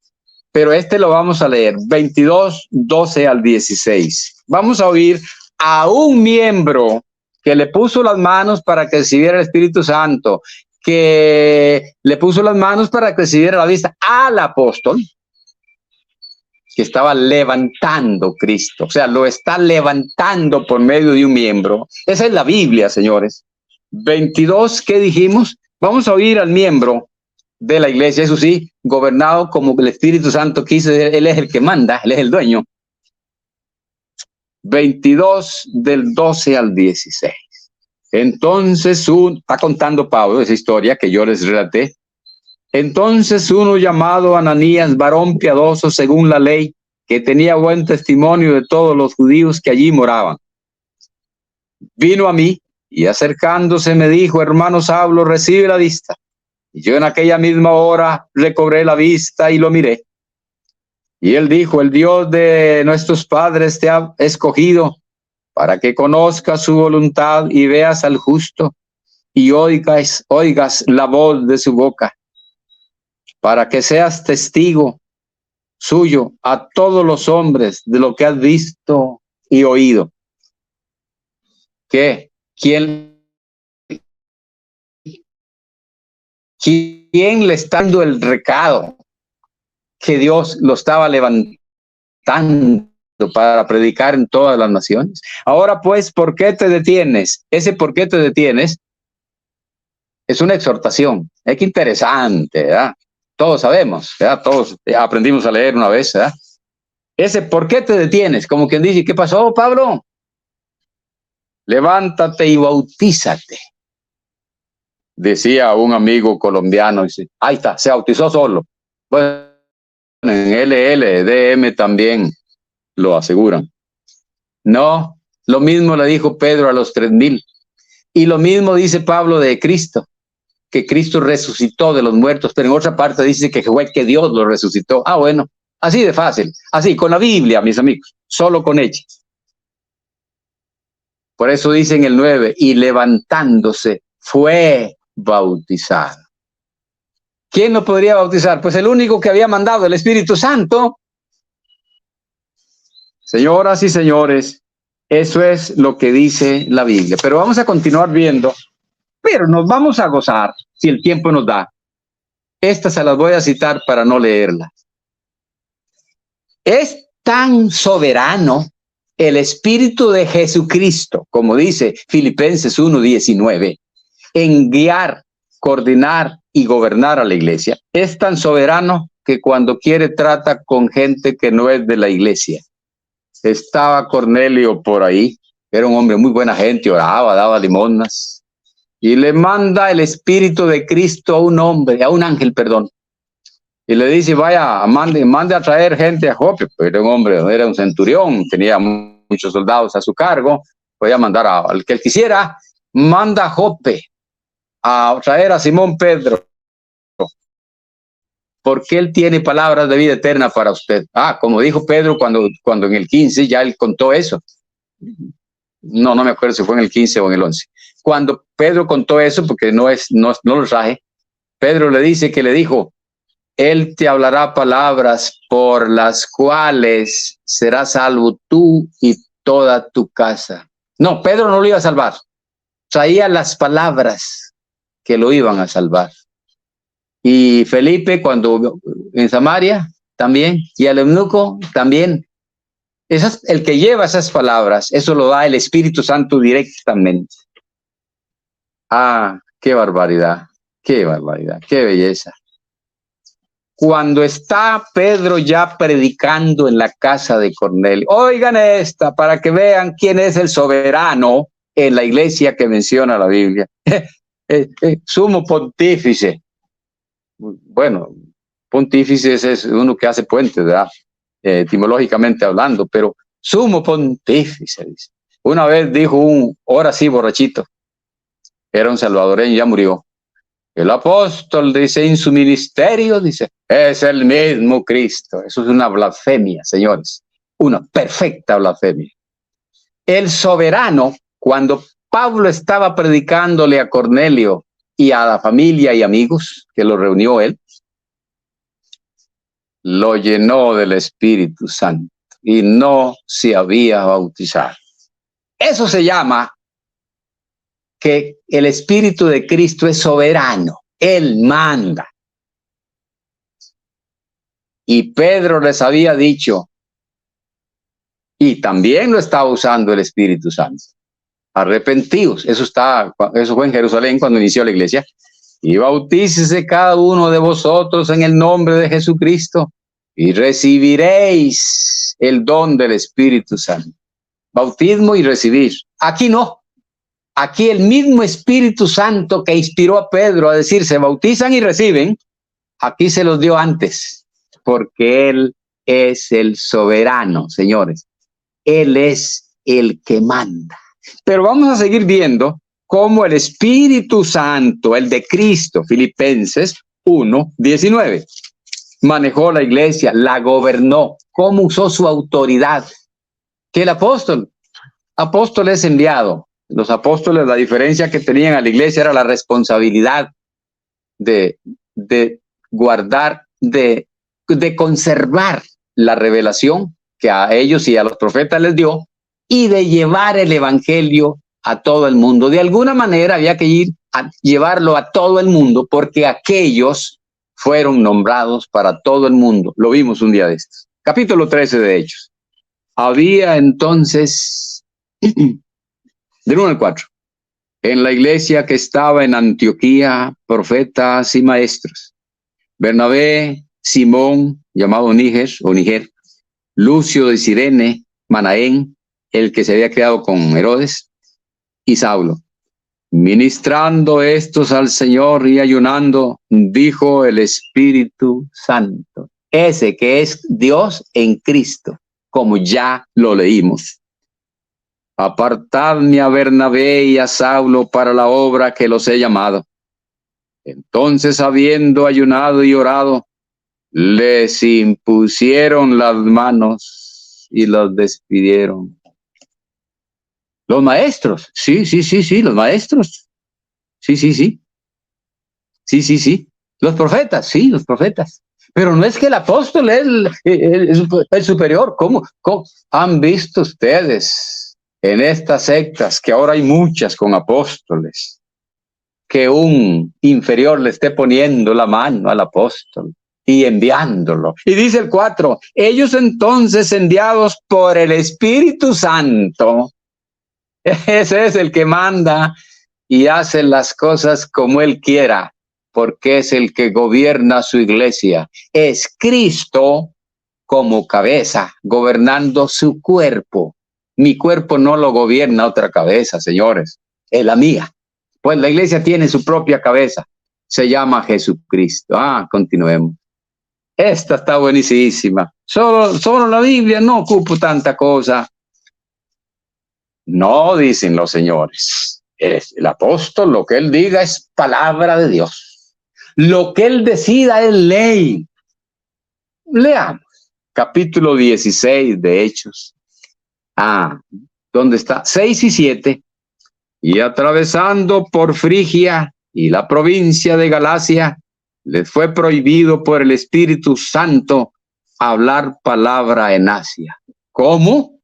Pero este lo vamos a leer, 22, 12 al 16. Vamos a oír a un miembro que le puso las manos para que recibiera el Espíritu Santo, que le puso las manos para que recibiera la vista al apóstol, que estaba levantando Cristo, o sea, lo está levantando por medio de un miembro. Esa es la Biblia, señores. 22, ¿qué dijimos? Vamos a oír al miembro de la iglesia, eso sí, gobernado como el Espíritu Santo quiso, él es el que manda, él es el dueño. 22 del 12 al 16. Entonces, está contando Pablo esa historia que yo les relaté. Entonces uno llamado Ananías, varón piadoso según la ley, que tenía buen testimonio de todos los judíos que allí moraban, vino a mí y acercándose me dijo, hermano Saulo, recibe la vista. Y yo en aquella misma hora recobré la vista y lo miré. Y él dijo, el Dios de nuestros padres te ha escogido para que conozcas su voluntad y veas al justo y oigas la voz de su boca, para que seas testigo suyo a todos los hombres de lo que has visto y oído. ¿Qué? ¿Quién le está dando el recado? Que Dios lo estaba levantando para predicar en todas las naciones. Ahora pues, ¿por qué te detienes? Ese ¿por qué te detienes? Es una exhortación. Es que interesante, ¿verdad? Todos sabemos, ¿verdad? Todos aprendimos a leer una vez, ¿verdad? Ese ¿por qué te detienes? Como quien dice, ¿qué pasó, Pablo? Levántate y bautízate. Decía un amigo colombiano, dice, ahí está, se bautizó solo. Bueno, en LLDM también lo aseguran. No, lo mismo le dijo Pedro a los 3,000. Y lo mismo dice Pablo de Cristo, que Cristo resucitó de los muertos, pero en otra parte dice que fue que Dios lo resucitó. Ah, bueno, así de fácil, así, con la Biblia, mis amigos, solo con ella. Por eso dice en el 9, y levantándose fue bautizado. ¿Quién lo podría bautizar? Pues el único que había mandado, el Espíritu Santo. Señoras y señores, eso es lo que dice la Biblia. Pero vamos a continuar viendo, pero nos vamos a gozar si el tiempo nos da. Estas se las voy a citar para no leerlas. Es tan soberano el Espíritu de Jesucristo, como dice Filipenses 1:19, en guiar, coordinar y gobernar a la iglesia. Es tan soberano que cuando quiere trata con gente que no es de la iglesia. Estaba Cornelio por ahí, era un hombre muy buena gente, oraba, daba limosnas, y le manda el Espíritu de Cristo a un hombre, a un ángel, perdón, y le dice, vaya, mande a traer gente a Jope. Pues era un hombre, era un centurión, tenía muchos soldados a su cargo, podía mandar al que él quisiera, manda a Jope a traer a Simón Pedro, porque él tiene palabras de vida eterna para usted. Ah, como dijo Pedro cuando en el 15 ya él contó eso. No me acuerdo si fue en el 15 o en el 11. Cuando Pedro contó eso, porque no lo traje, Pedro le dice que le dijo, él te hablará palabras por las cuales serás salvo tú y toda tu casa. No, Pedro no lo iba a salvar. Traía las palabras que lo iban a salvar. Y Felipe, cuando en Samaria, también, y el eunuco también. El que lleva esas palabras, eso lo da el Espíritu Santo directamente. Ah, qué barbaridad, qué belleza. Cuando está Pedro ya predicando en la casa de Cornelio, oigan esta para que vean quién es el soberano en la iglesia que menciona la Biblia. Sumo pontífice. Bueno, pontífice es uno que hace puentes, ¿verdad? Etimológicamente hablando, pero sumo pontífice, dice. Una vez dijo ahora sí borrachito, era un salvadoreño, ya murió. El apóstol dice en su ministerio, dice, es el mismo Cristo. Eso es una blasfemia, señores, una perfecta blasfemia. El soberano, cuando Pablo estaba predicándole a Cornelio y a la familia y amigos que lo reunió él, lo llenó del Espíritu Santo y no se había bautizado. Eso se llama que el Espíritu de Cristo es soberano, Él manda. Y Pedro les había dicho, y también lo estaba usando el Espíritu Santo, arrepentidos. Eso fue en Jerusalén cuando inició la iglesia. Y bautícese cada uno de vosotros en el nombre de Jesucristo y recibiréis el don del Espíritu Santo. Bautismo y recibir. Aquí no. Aquí el mismo Espíritu Santo que inspiró a Pedro a decir, se bautizan y reciben, aquí se los dio antes, porque Él es el soberano, señores. Él es el que manda. Pero vamos a seguir viendo cómo el Espíritu Santo, el de Cristo, Filipenses 1:19, manejó la iglesia, la gobernó, cómo usó su autoridad. Que el apóstol es enviado. Los apóstoles, la diferencia que tenían a la iglesia era la responsabilidad de guardar, de conservar la revelación que a ellos y a los profetas les dio y de llevar el evangelio a todo el mundo. De alguna manera había que ir a llevarlo a todo el mundo porque aquellos fueron nombrados para todo el mundo. Lo vimos un día de estos. Capítulo 13 de Hechos. Había entonces... Del 1 al 4. En la iglesia que estaba en Antioquía, profetas y maestros. Bernabé, Simón, llamado Níger, Lucio de Cirene, Manaén, el que se había criado con Herodes, y Saulo. Ministrando estos al Señor y ayunando, dijo el Espíritu Santo, ese que es Dios en Cristo. como ya lo leímos. Apartadme a Bernabé y a Saulo para la obra que los he llamado. Entonces, habiendo ayunado y orado, les impusieron las manos y los despidieron. Los maestros, sí, los maestros. Sí. Los profetas, sí, los profetas. Pero no es que el apóstol es el superior. ¿Cómo han visto ustedes en estas sectas, que ahora hay muchas con apóstoles, que un inferior le esté poniendo la mano al apóstol y enviándolo? Y dice el 4, ellos entonces, enviados por el Espíritu Santo, ese es el que manda y hace las cosas como él quiera, porque es el que gobierna su iglesia. Es Cristo como cabeza, gobernando su cuerpo. Mi cuerpo no lo gobierna otra cabeza, señores, es la mía. Pues la iglesia tiene su propia cabeza, se llama Jesucristo. Continuemos. Esta está buenísima. Solo la Biblia, no ocupo tanta cosa. No, dicen los señores. El apóstol, lo que él diga es palabra de Dios. Lo que él decida es ley. Leamos. Capítulo 16 de Hechos. ¿Dónde está? 6 y 7. Y atravesando por Frigia y la provincia de Galacia, les fue prohibido por el Espíritu Santo hablar palabra en Asia. ¿Cómo?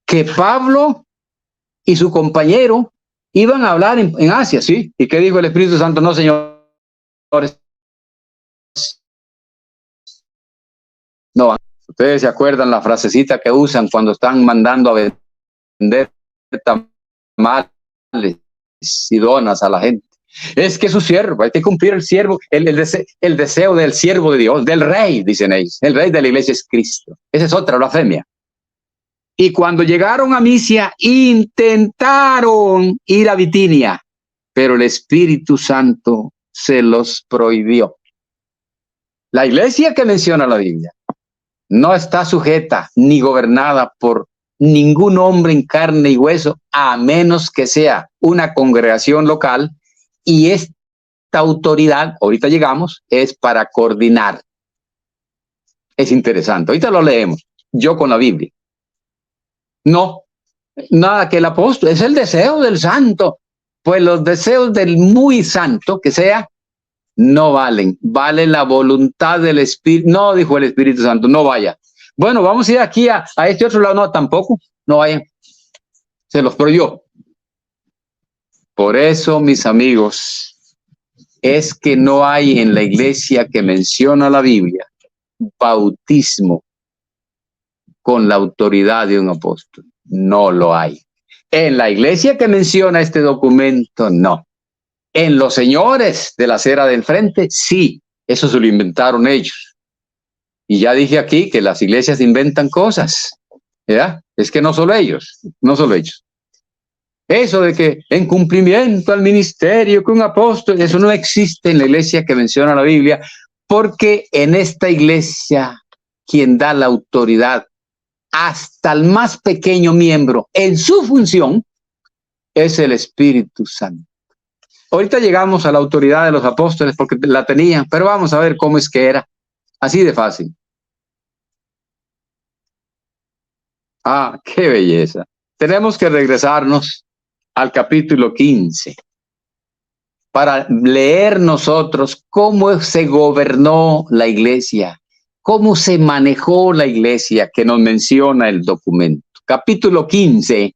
Que Pablo y su compañero iban a hablar en Asia, ¿sí? ¿Y qué dijo el Espíritu Santo? No, señores. No, ustedes se acuerdan la frasecita que usan cuando están mandando a vender tamales y donas a la gente. Es que su siervo, hay que cumplir el deseo del siervo de Dios, del rey, dicen ellos. El rey de la iglesia es Cristo. Esa es otra blasfemia. Y cuando llegaron a Misia, intentaron ir a Bitinia, pero el Espíritu Santo se los prohibió. La iglesia que menciona la Biblia no está sujeta ni gobernada por ningún hombre en carne y hueso, a menos que sea una congregación local, y esta autoridad, ahorita llegamos, es para coordinar. Es interesante, ahorita lo leemos, yo con la Biblia. No, nada, que el apóstol, es el deseo del santo, pues los deseos del muy santo, que sea, no valen, vale la voluntad del Espíritu. No, dijo el Espíritu Santo, no vaya. Bueno, vamos a ir aquí a este otro lado. No, tampoco, no vayan. Se los prohibió. Por eso, mis amigos, es que no hay en la iglesia que menciona la Biblia bautismo con la autoridad de un apóstol. No lo hay. En la iglesia que menciona este documento, no. En los señores de la acera del frente, sí. Eso se lo inventaron ellos. Y ya dije aquí que las iglesias inventan cosas. ¿Ya? Es que no solo ellos. Eso de que en cumplimiento al ministerio que un apóstol, eso no existe en la iglesia que menciona la Biblia, porque en esta iglesia quien da la autoridad hasta el más pequeño miembro en su función es el Espíritu Santo. Ahorita llegamos a la autoridad de los apóstoles porque la tenían, pero vamos a ver cómo es que era. Así de fácil. ¡Qué belleza! Tenemos que regresarnos al capítulo 15 para leer nosotros cómo se gobernó la iglesia, cómo se manejó la iglesia que nos menciona el documento. Capítulo 15.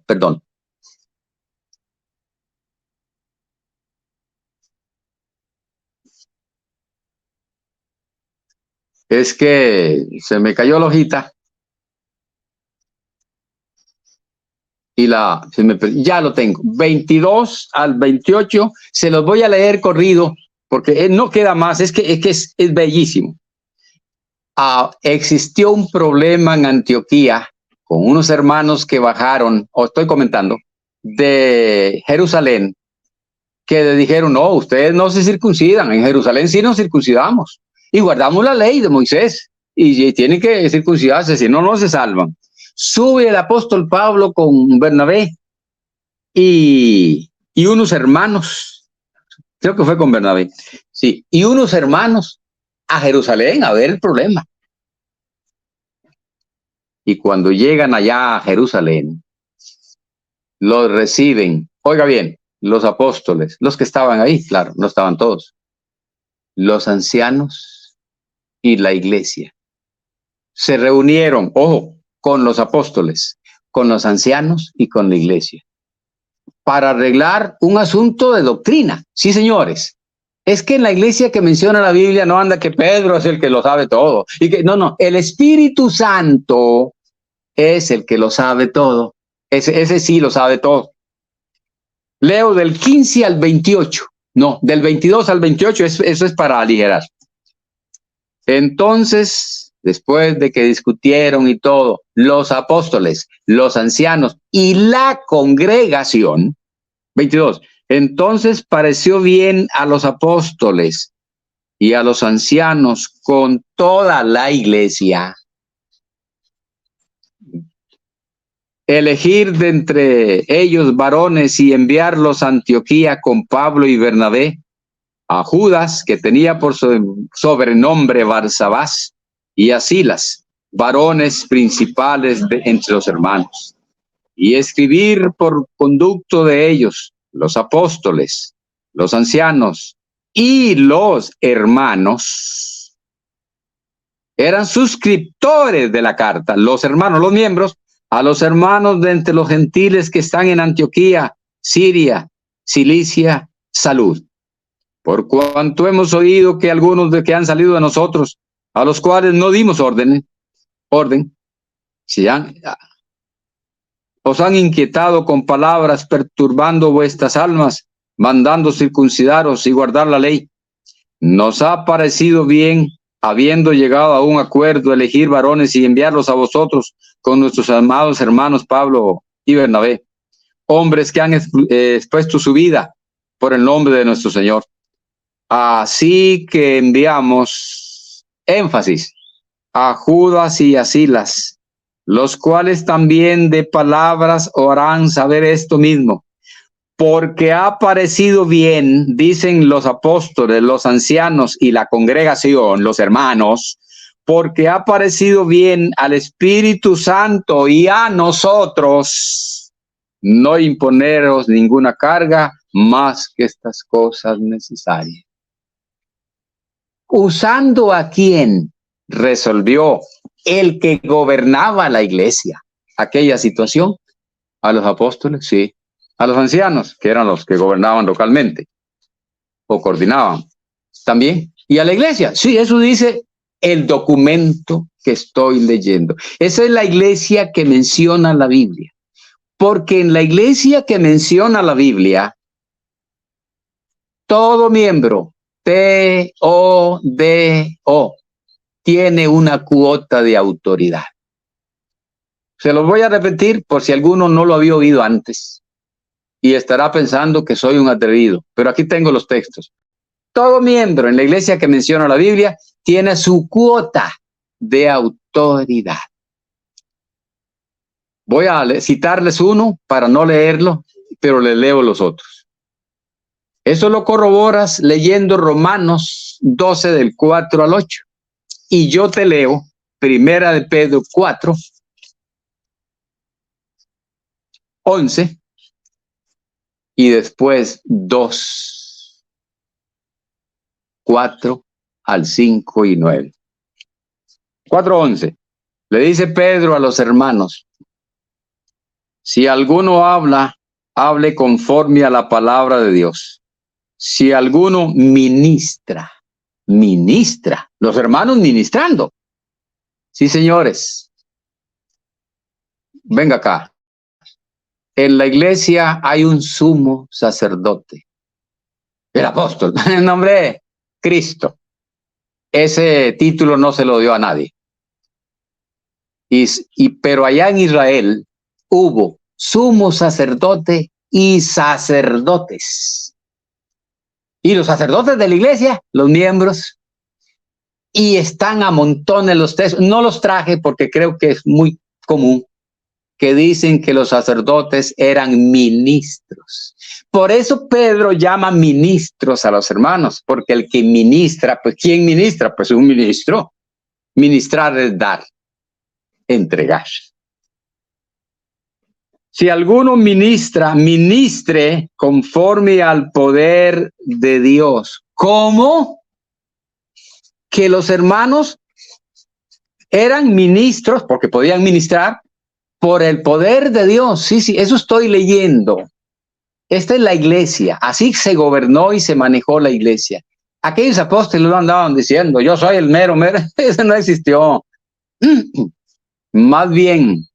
Perdón. Es que se me cayó la hojita y ya lo tengo. 22 al 28, se los voy a leer corrido porque no queda más, es que es bellísimo. Existió un problema en Antioquía con unos hermanos que bajaron, estoy comentando, de Jerusalén, que dijeron, no, ustedes no se circuncidan, en Jerusalén sí nos circuncidamos y guardamos la ley de Moisés. y tienen que circuncidarse, si no, no se salvan. Sube el apóstol Pablo con Bernabé y unos hermanos, creo que fue con Bernabé, sí, y unos hermanos a Jerusalén a ver el problema. Y cuando llegan allá a Jerusalén, los reciben, oiga bien, los apóstoles, los que estaban ahí, claro, no estaban todos, los ancianos y la iglesia. Se reunieron, ojo, con los apóstoles, con los ancianos y con la iglesia, para arreglar un asunto de doctrina. Sí, señores, es que en la iglesia que menciona la Biblia no anda que Pedro es el que lo sabe todo, y que no, el Espíritu Santo es el que lo sabe todo, ese sí lo sabe todo. Leo del 15 al 28, no, del 22 al 28, eso es para aligerar. Entonces, después de que discutieron y todo, los apóstoles, los ancianos y la congregación, 22, entonces pareció bien a los apóstoles y a los ancianos con toda la iglesia elegir de entre ellos varones y enviarlos a Antioquía con Pablo y Bernabé, a Judas, que tenía por sobrenombre Barsabás, y a Silas, varones principales entre los hermanos, y escribir por conducto de ellos, los apóstoles, los ancianos y los hermanos, eran suscriptores de la carta, los hermanos, los miembros, a los hermanos de entre los gentiles que están en Antioquía, Siria, Cilicia, salud. Por cuanto hemos oído que algunos de que han salido de nosotros, a los cuales no dimos orden, os han inquietado con palabras, perturbando vuestras almas, mandando circuncidaros y guardar la ley. Nos ha parecido bien, habiendo llegado a un acuerdo, elegir varones y enviarlos a vosotros con nuestros amados hermanos Pablo y Bernabé, hombres que han expuesto su vida por el nombre de nuestro Señor. Así que enviamos énfasis a Judas y a Silas, los cuales también de palabras harán saber esto mismo, porque ha parecido bien, dicen los apóstoles, los ancianos y la congregación, los hermanos, porque ha parecido bien al Espíritu Santo y a nosotros no imponeros ninguna carga más que estas cosas necesarias. ¿Usando a quién resolvió el que gobernaba la iglesia aquella situación? A los apóstoles, sí. A los ancianos, que eran los que gobernaban localmente o coordinaban también. Y a la iglesia, sí, eso dice el documento que estoy leyendo. Esa es la iglesia que menciona la Biblia. Porque en la iglesia que menciona la Biblia, todo miembro, T-O-D-O, tiene una cuota de autoridad. Se los voy a repetir por si alguno no lo había oído antes y estará pensando que soy un atrevido, pero aquí tengo los textos. Todo miembro en la iglesia que menciona la Biblia tiene su cuota de autoridad. Voy a citarles uno para no leerlo, pero les leo los otros. Eso lo corroboras leyendo Romanos 12 del 4 al 8. Y yo te leo Primera de Pedro 4, 11 y después 2, 4 al 5 y 9. 4:11. Le dice Pedro a los hermanos: si alguno habla, hable conforme a la palabra de Dios. Si alguno ministra, los hermanos ministrando. Sí, señores. Venga acá. En la iglesia hay un sumo sacerdote. El apóstol, en nombre de Cristo. Ese título no se lo dio a nadie. Pero allá en Israel hubo sumo sacerdote y sacerdotes. Y los sacerdotes de la iglesia, los miembros, y están a montones los textos. No los traje porque creo que es muy común, que dicen que los sacerdotes eran ministros. Por eso Pedro llama ministros a los hermanos, porque el que ministra, pues ¿quién ministra? Pues un ministro. Ministrar es dar, entregar. Si alguno ministra, ministre conforme al poder de Dios. ¿Cómo? Que los hermanos eran ministros, porque podían ministrar, por el poder de Dios. Sí, sí, eso estoy leyendo. Esta es la iglesia. Así se gobernó y se manejó la iglesia. Aquellos apóstoles no andaban diciendo, yo soy el mero. Eso no existió. Más bien,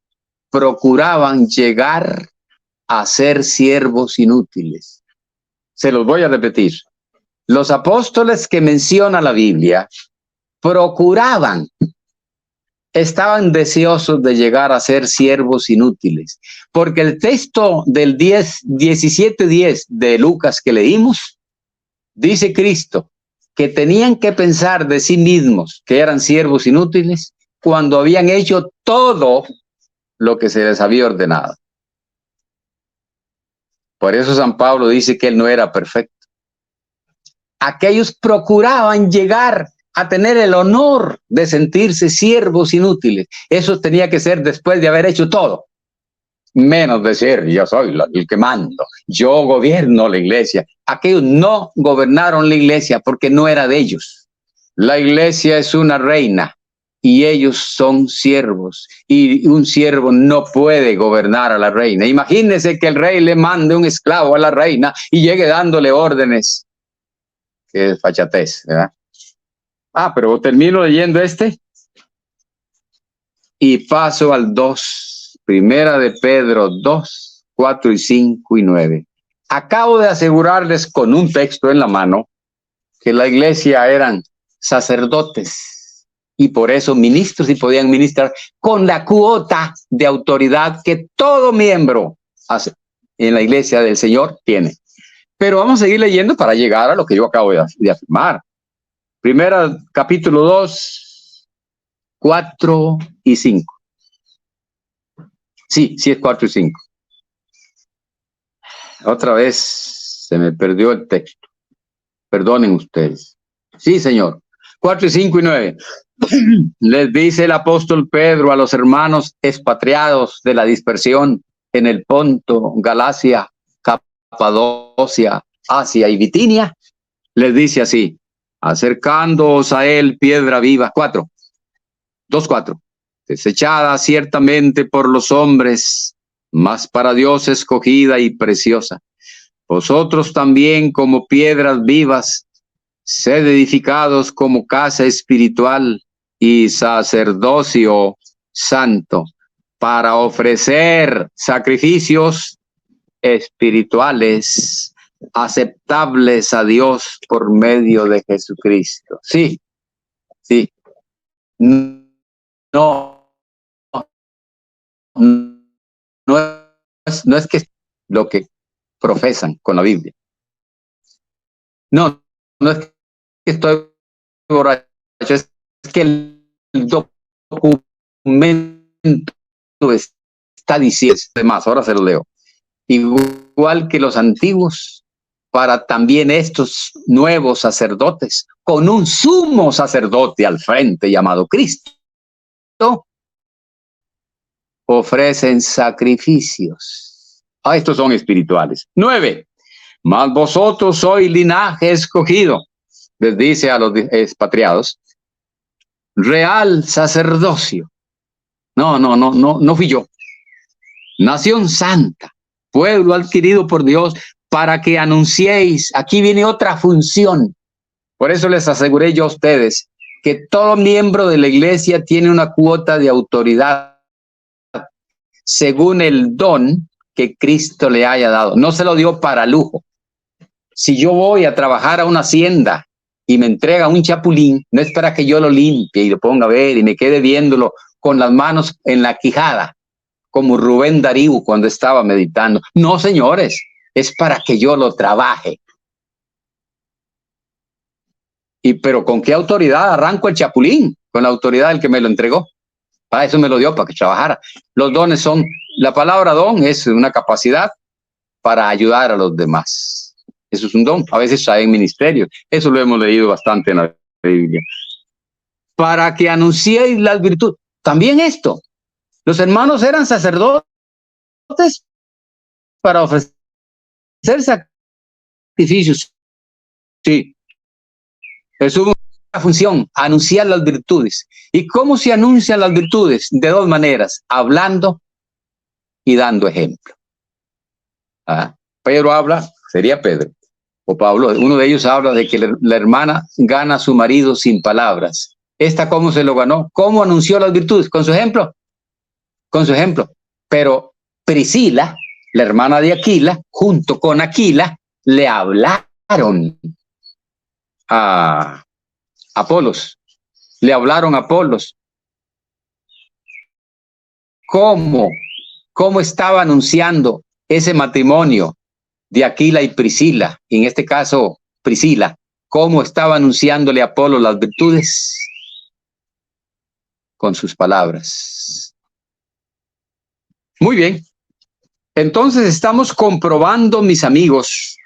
procuraban llegar a ser siervos inútiles. Se los voy a repetir. Los apóstoles que menciona la Biblia procuraban, estaban deseosos de llegar a ser siervos inútiles, porque el texto del 17:10 de Lucas que leímos, dice Cristo que tenían que pensar de sí mismos que eran siervos inútiles cuando habían hecho todo lo que se les había ordenado. Por eso San Pablo dice que él no era perfecto. Aquellos procuraban llegar a tener el honor de sentirse siervos inútiles. Eso tenía que ser después de haber hecho todo. Menos decir, yo soy el que mando, yo gobierno la iglesia. Aquellos no gobernaron la iglesia porque no era de ellos. La iglesia es una reina y ellos son siervos. Y un siervo no puede gobernar a la reina. Imagínense que el rey le mande un esclavo a la reina y llegue dándole órdenes. Qué fachatez, ¿verdad? Pero termino leyendo este y paso al 2, primera de Pedro 2, 4 y 5 y 9. Acabo de asegurarles con un texto en la mano que la iglesia eran sacerdotes y por eso ministros y podían ministrar con la cuota de autoridad que todo miembro hace en la iglesia del Señor tiene. Pero vamos a seguir leyendo para llegar a lo que yo acabo de afirmar. Primera, capítulo 2, 4 y 5. Sí es 4 y 5. Otra vez se me perdió el texto. Perdonen ustedes. Sí, Señor. 4 y 5 y 9. Les dice el apóstol Pedro a los hermanos expatriados de la dispersión en el Ponto, Galacia, Capadocia, Asia y Bitinia. Les dice así: acercándoos a él, piedra viva, 2:4, desechada ciertamente por los hombres, mas para Dios escogida y preciosa. Vosotros también, como piedras vivas, sed edificados como casa espiritual y sacerdocio santo, para ofrecer sacrificios espirituales aceptables a Dios por medio de Jesucristo. Sí. No es que lo que profesan con la Biblia. No es que estoy borracho, es que el documento está diciendo, además, ahora se lo leo. Igual que los antiguos, para también estos nuevos sacerdotes, con un sumo sacerdote al frente llamado Cristo, ofrecen sacrificios. Estos son espirituales. 9. Mas vosotros sois linaje escogido, les dice a los expatriados, real sacerdocio. No fui yo. Nación santa, pueblo adquirido por Dios, para que anunciéis. Aquí viene otra función. Por eso les aseguré yo a ustedes que todo miembro de la iglesia tiene una cuota de autoridad según el don que Cristo le haya dado. No se lo dio para lujo. Si yo voy a trabajar a una hacienda y me entrega un chapulín, no es para que yo lo limpie y lo ponga a ver y me quede viéndolo con las manos en la quijada, como Rubén Darío cuando estaba meditando. No, señores, es para que yo lo trabaje. Pero ¿con qué autoridad arranco el chapulín? Con la autoridad del que me lo entregó. Para eso me lo dio, para que trabajara. Los dones son, la palabra don es una capacidad para ayudar a los demás. Eso es un don. A veces trae en ministerio. Eso lo hemos leído bastante en la Biblia. Para que anunciéis las virtudes. También esto. Los hermanos eran sacerdotes para ofrecer sacrificios. Sí. Es una función, anunciar las virtudes. ¿Y cómo se anuncian las virtudes? De dos maneras, hablando y dando ejemplo. Pedro habla, sería Pedro, o Pablo, uno de ellos habla de que la hermana gana a su marido sin palabras. ¿Esta cómo se lo ganó? ¿Cómo anunció las virtudes? Con su ejemplo. Con su ejemplo. Pero Priscila, la hermana de Aquila, junto con Aquila, le hablaron a Apolos. Le hablaron a Apolos. ¿Cómo estaba anunciando ese matrimonio de Aquila y Priscila? Y en este caso, Priscila. ¿Cómo estaba anunciándole a Apolos las virtudes? Con sus palabras. Muy bien. Entonces estamos comprobando, mis amigos,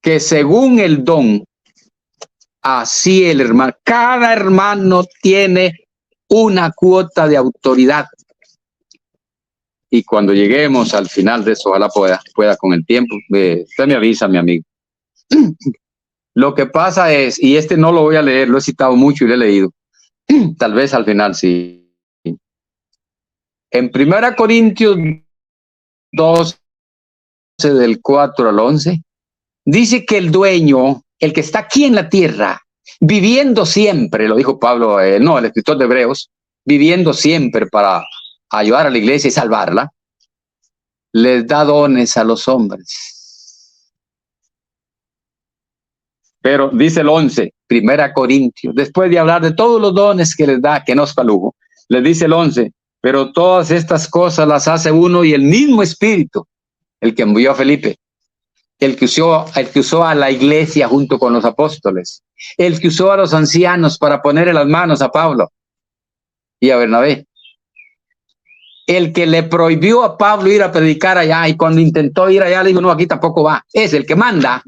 que según el don, así el hermano, cada hermano tiene una cuota de autoridad. Y cuando lleguemos al final de eso, ojalá pueda con el tiempo, usted me avisa, mi amigo. Lo que pasa es, y este no lo voy a leer, lo he citado mucho y lo he leído, tal vez al final sí. En 1 Corintios 12, del 4 al 11, dice que el dueño, el que está aquí en la tierra, viviendo siempre, lo dijo Pablo, el escritor de Hebreos, viviendo siempre para ayudar a la iglesia y salvarla, les da dones a los hombres. Pero dice el 11, 1 Corintios, después de hablar de todos los dones que les da, que no es para lujo, les dice el 11, pero todas estas cosas las hace uno y el mismo Espíritu, el que envió a Felipe, el que usó a la iglesia junto con los apóstoles, el que usó a los ancianos para ponerle las manos a Pablo y a Bernabé, el que le prohibió a Pablo ir a predicar allá y cuando intentó ir allá le dijo, no, aquí tampoco va, es el que manda,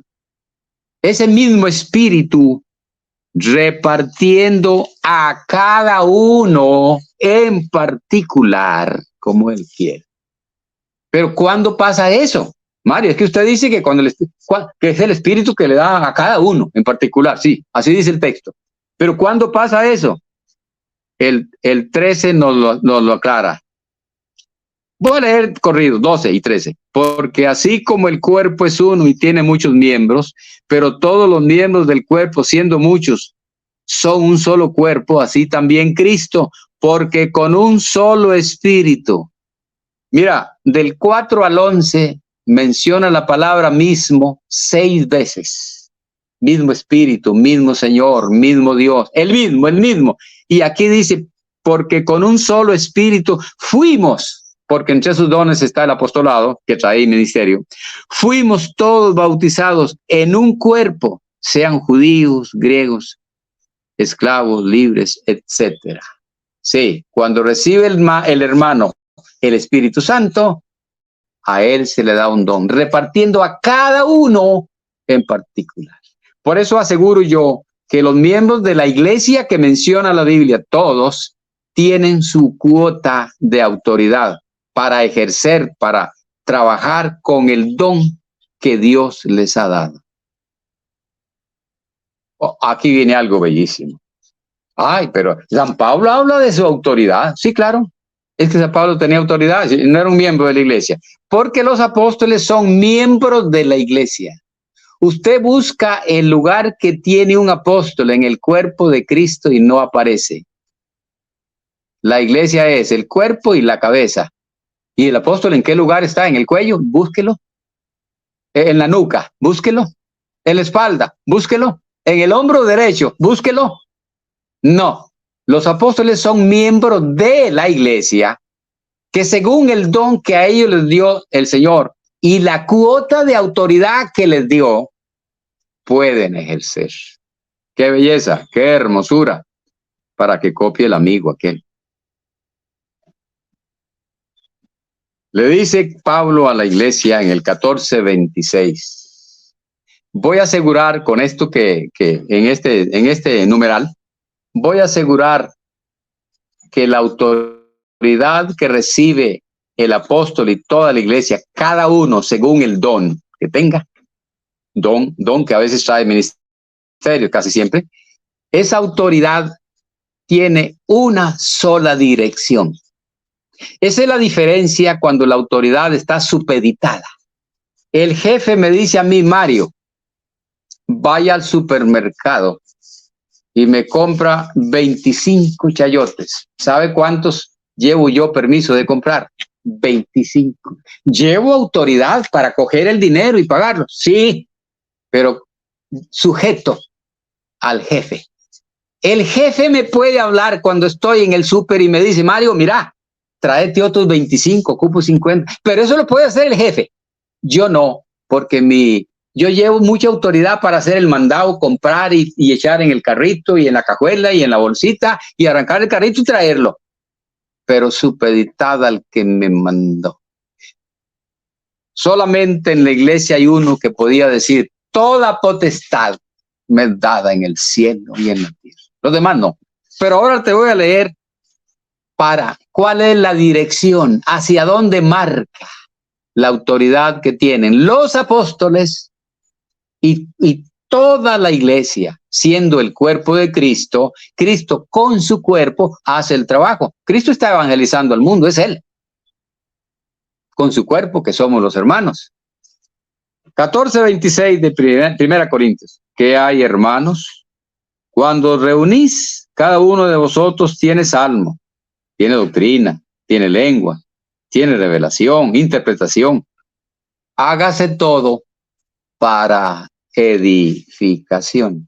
ese mismo Espíritu repartiendo a cada uno en particular como él quiere. Pero ¿cuándo pasa eso? Mario, es que usted dice que que es el Espíritu que le da a cada uno en particular, sí, así dice el texto. Pero ¿cuándo pasa eso? El 13 nos lo aclara. Voy a leer corrido, 12 y 13. Porque así como el cuerpo es uno y tiene muchos miembros, pero todos los miembros del cuerpo, siendo muchos, son un solo cuerpo, así también Cristo, porque con un solo espíritu. Mira, del 4 al 11 menciona la palabra mismo 6 veces. Mismo espíritu, mismo Señor, mismo Dios, el mismo. Y aquí dice, porque con un solo espíritu fuimos, porque entre sus dones está el apostolado, que trae ministerio, fuimos todos bautizados en un cuerpo, sean judíos, griegos, esclavos, libres, etcétera. Sí, cuando recibe el hermano el Espíritu Santo, a él se le da un don, repartiendo a cada uno en particular. Por eso aseguro yo que los miembros de la iglesia que menciona la Biblia, todos tienen su cuota de autoridad para ejercer, para trabajar con el don que Dios les ha dado. Oh, aquí viene algo bellísimo. Ay, pero San Pablo habla de su autoridad. Sí, claro. Es que San Pablo tenía autoridad, no era un miembro de la iglesia. Porque los apóstoles son miembros de la iglesia. Usted busca el lugar que tiene un apóstol en el cuerpo de Cristo y no aparece. La iglesia es el cuerpo y la cabeza. ¿Y el apóstol en qué lugar está? ¿En el cuello? Búsquelo. En la nuca, búsquelo. En la espalda, búsquelo. En el hombro derecho, búsquelo. No, los apóstoles son miembros de la iglesia que según el don que a ellos les dio el Señor y la cuota de autoridad que les dio, pueden ejercer. Qué belleza, qué hermosura, para que copie el amigo aquel. Le dice Pablo a la iglesia en el 14:26. Voy a asegurar con esto que en este numeral, voy a asegurar que la autoridad que recibe el apóstol y toda la iglesia, cada uno según el don que tenga, don que a veces trae ministerio, casi siempre, esa autoridad tiene una sola dirección. Esa es la diferencia cuando la autoridad está supeditada. El jefe me dice a mí, Mario, vaya al supermercado y me compra 25 chayotes. ¿Sabe cuántos llevo yo permiso de comprar? 25. ¿Llevo autoridad para coger el dinero y pagarlo? Sí, pero sujeto al jefe. El jefe me puede hablar cuando estoy en el súper y me dice, Mario, mira, tráete otros 25, ocupo 50. Pero eso lo puede hacer el jefe. Yo no, porque yo llevo mucha autoridad para hacer el mandado, comprar y echar en el carrito y en la cajuela y en la bolsita y arrancar el carrito y traerlo. Pero supeditada al que me mandó. Solamente en la iglesia hay uno que podía decir, toda potestad me es dada en el cielo y en la tierra. Los demás no. Pero ahora te voy a leer cuál es la dirección, hacia dónde marca la autoridad que tienen los apóstoles y toda la iglesia, siendo el cuerpo de Cristo. Cristo con su cuerpo hace el trabajo. Cristo está evangelizando al mundo, es Él. Con su cuerpo, que somos los hermanos. 14:26 de Primera Corintios. ¿Qué hay, hermanos? Cuando os reunís, cada uno de vosotros tiene salmo, tiene doctrina, tiene lengua, tiene revelación, interpretación. Hágase todo para edificación.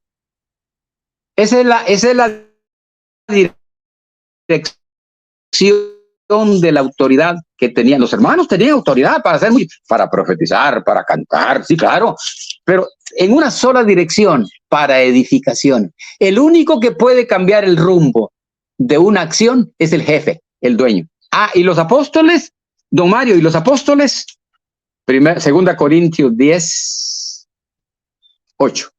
Esa es la dirección de la autoridad que tenían. Los hermanos tenían autoridad para profetizar, para cantar, sí, claro, pero en una sola dirección, para edificación. El único que puede cambiar el rumbo de una acción es el jefe, el dueño. Y los apóstoles, don Mario, y los apóstoles, 2 Corintios 10:8.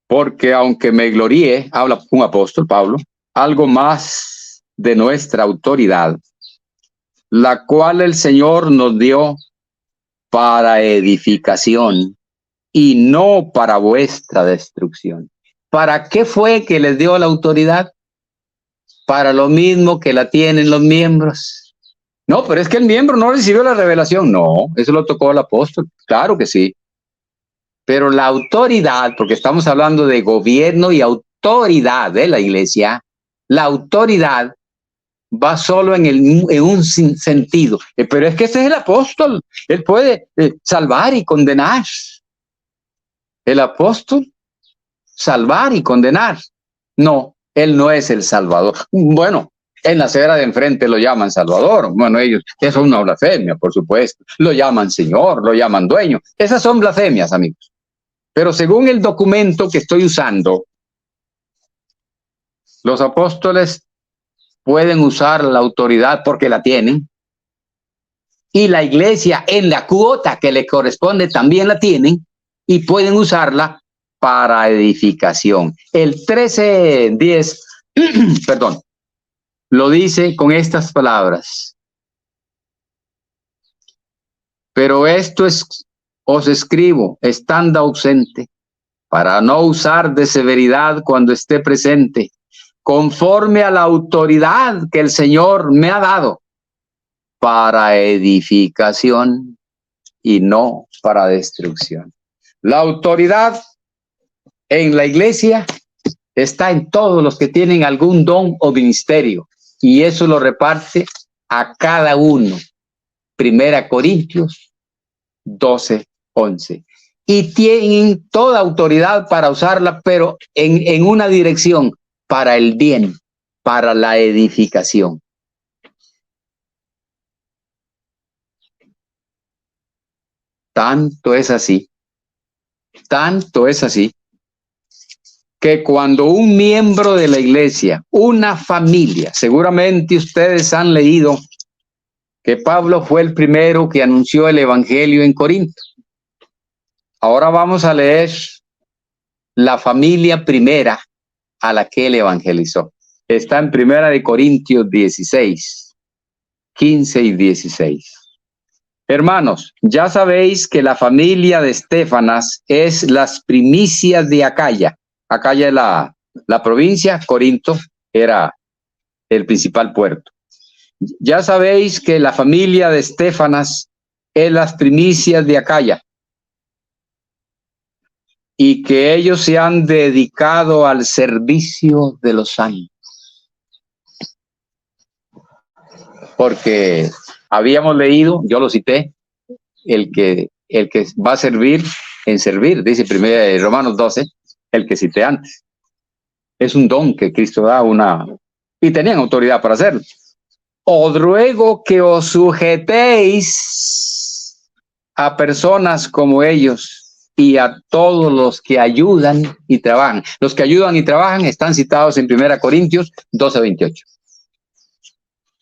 Porque aunque me gloríe, habla un apóstol, Pablo, algo más de nuestra autoridad, la cual el Señor nos dio para edificación y no para vuestra destrucción. ¿Para qué fue que les dio la autoridad? Para lo mismo que la tienen los miembros. No, pero es que el miembro no recibió la revelación. No, eso lo tocó el apóstol. Claro que sí. Pero la autoridad, porque estamos hablando de gobierno y autoridad de la iglesia, la autoridad va solo en un sentido. Pero es que ese es el apóstol. Él puede salvar y condenar. El apóstol, salvar y condenar. No, él no es el salvador. Bueno, en la acera de enfrente lo llaman salvador. Bueno, ellos, eso es una blasfemia, por supuesto. Lo llaman señor, lo llaman dueño. Esas son blasfemias, amigos. Pero según el documento que estoy usando, los apóstoles pueden usar la autoridad porque la tienen, y la iglesia en la cuota que le corresponde también la tienen, y pueden usarla para edificación. El 13:10, perdón, lo dice con estas palabras. Pero esto os escribo, estando ausente, para no usar de severidad cuando esté presente, conforme a la autoridad que el Señor me ha dado, para edificación y no para destrucción. La autoridad en la iglesia está en todos los que tienen algún don o ministerio, y eso lo reparte a cada uno. 1 Corintios 12:11. Y tienen toda autoridad para usarla, pero en una dirección, para el bien, para la edificación. Tanto es así Tanto es así que cuando un miembro de la iglesia, una familia, seguramente ustedes han leído que Pablo fue el primero que anunció el evangelio en Corinto. Ahora vamos a leer la familia primera a la que él evangelizó. Está en Primera de Corintios 16, 15 y 16. Hermanos, ya sabéis que la familia de Estéfanas es las primicias de Acaya. Acaya es la provincia, Corinto era el principal puerto. Ya sabéis que la familia de Estéfanas es las primicias de Acaya y que ellos se han dedicado al servicio de los santos. Porque habíamos leído, yo lo cité, el que va a servir en servir, dice Romanos 12, el que cité antes. Es un don que Cristo da y tenían autoridad para hacerlo. Os ruego que os sujetéis a personas como ellos y a todos los que ayudan y trabajan. Los que ayudan y trabajan están citados en 1 Corintios 12, 28.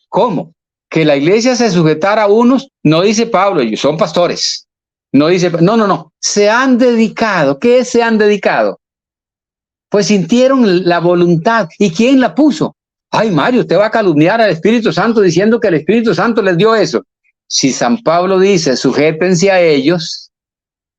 ¿Cómo? Que la iglesia se sujetara a unos, no dice Pablo, ellos son pastores. No dice, no. Se han dedicado. ¿Qué se han dedicado? Pues sintieron la voluntad. ¿Y quién la puso? Ay, Mario, usted va a calumniar al Espíritu Santo diciendo que el Espíritu Santo les dio eso. Si San Pablo dice, sujétense a ellos,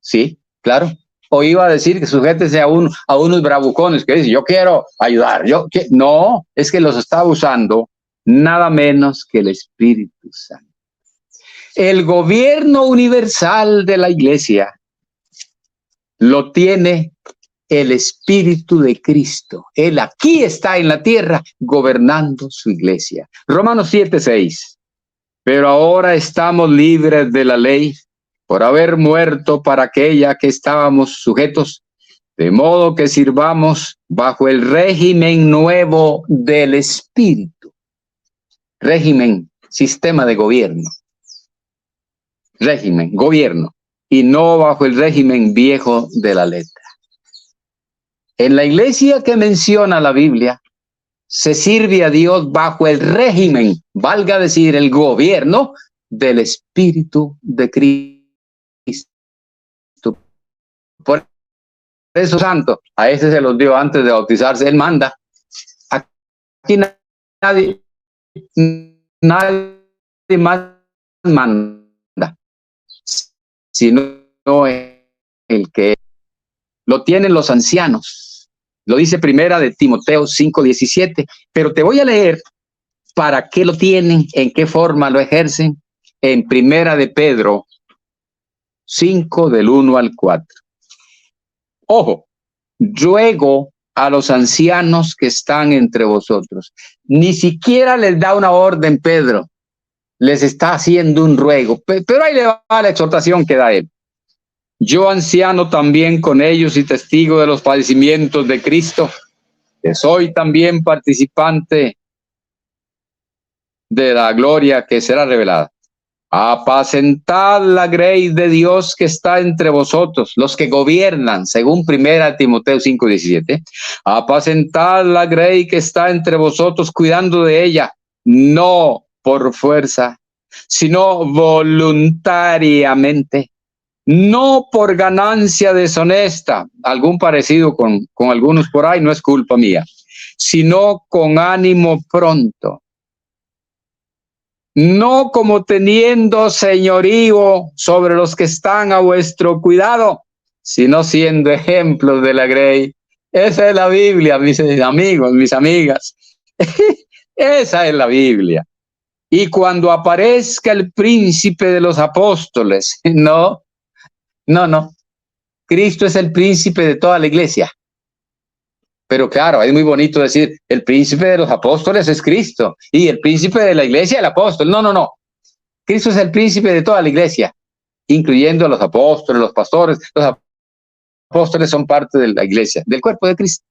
sí, claro. O iba a decir que sujétense a unos bravucones que dicen, yo quiero ayudar. No, es que los está usando nada menos que el Espíritu Santo. El gobierno universal de la iglesia lo tiene el Espíritu de Cristo. Él aquí está en la tierra gobernando su iglesia. Romanos 7:6. Pero ahora estamos libres de la ley por haber muerto para aquella que estábamos sujetos, de modo que sirvamos bajo el régimen nuevo del Espíritu. Régimen, sistema de gobierno. Régimen, gobierno, y no bajo el régimen viejo de la letra. En la iglesia que menciona la Biblia, se sirve a Dios bajo el régimen, valga decir, el gobierno del Espíritu de Cristo. Por eso, santo, a ese se los dio antes de bautizarse, él manda. Aquí nadie más manda, sino el que lo tienen los ancianos. Lo dice Primera de Timoteo 5:17, pero te voy a leer para qué lo tienen, en qué forma lo ejercen, en Primera de Pedro 5 del 1 al 4. Ojo, ruego a los ancianos que están entre vosotros. Ni siquiera les da una orden Pedro, les está haciendo un ruego, pero ahí le va la exhortación que da él. Yo, anciano, también con ellos y testigo de los padecimientos de Cristo, que soy también participante de la gloria que será revelada. Apacentad la grey de Dios que está entre vosotros, los que gobiernan, según 1 Timoteo 5:17. Apacentad la grey que está entre vosotros, cuidando de ella, no por fuerza, sino voluntariamente, no por ganancia deshonesta, algún parecido con algunos por ahí, no es culpa mía, sino con ánimo pronto, no como teniendo señorío sobre los que están a vuestro cuidado, sino siendo ejemplos de la grey. Esa es la Biblia, mis amigos, mis amigas. Esa es la Biblia. Y cuando aparezca el príncipe de los apóstoles, no. Cristo es el príncipe de toda la iglesia. Pero claro, es muy bonito decir, el príncipe de los apóstoles es Cristo y el príncipe de la iglesia el apóstol. No. Cristo es el príncipe de toda la iglesia, incluyendo a los apóstoles, los pastores. Los apóstoles son parte de la iglesia, del cuerpo de Cristo.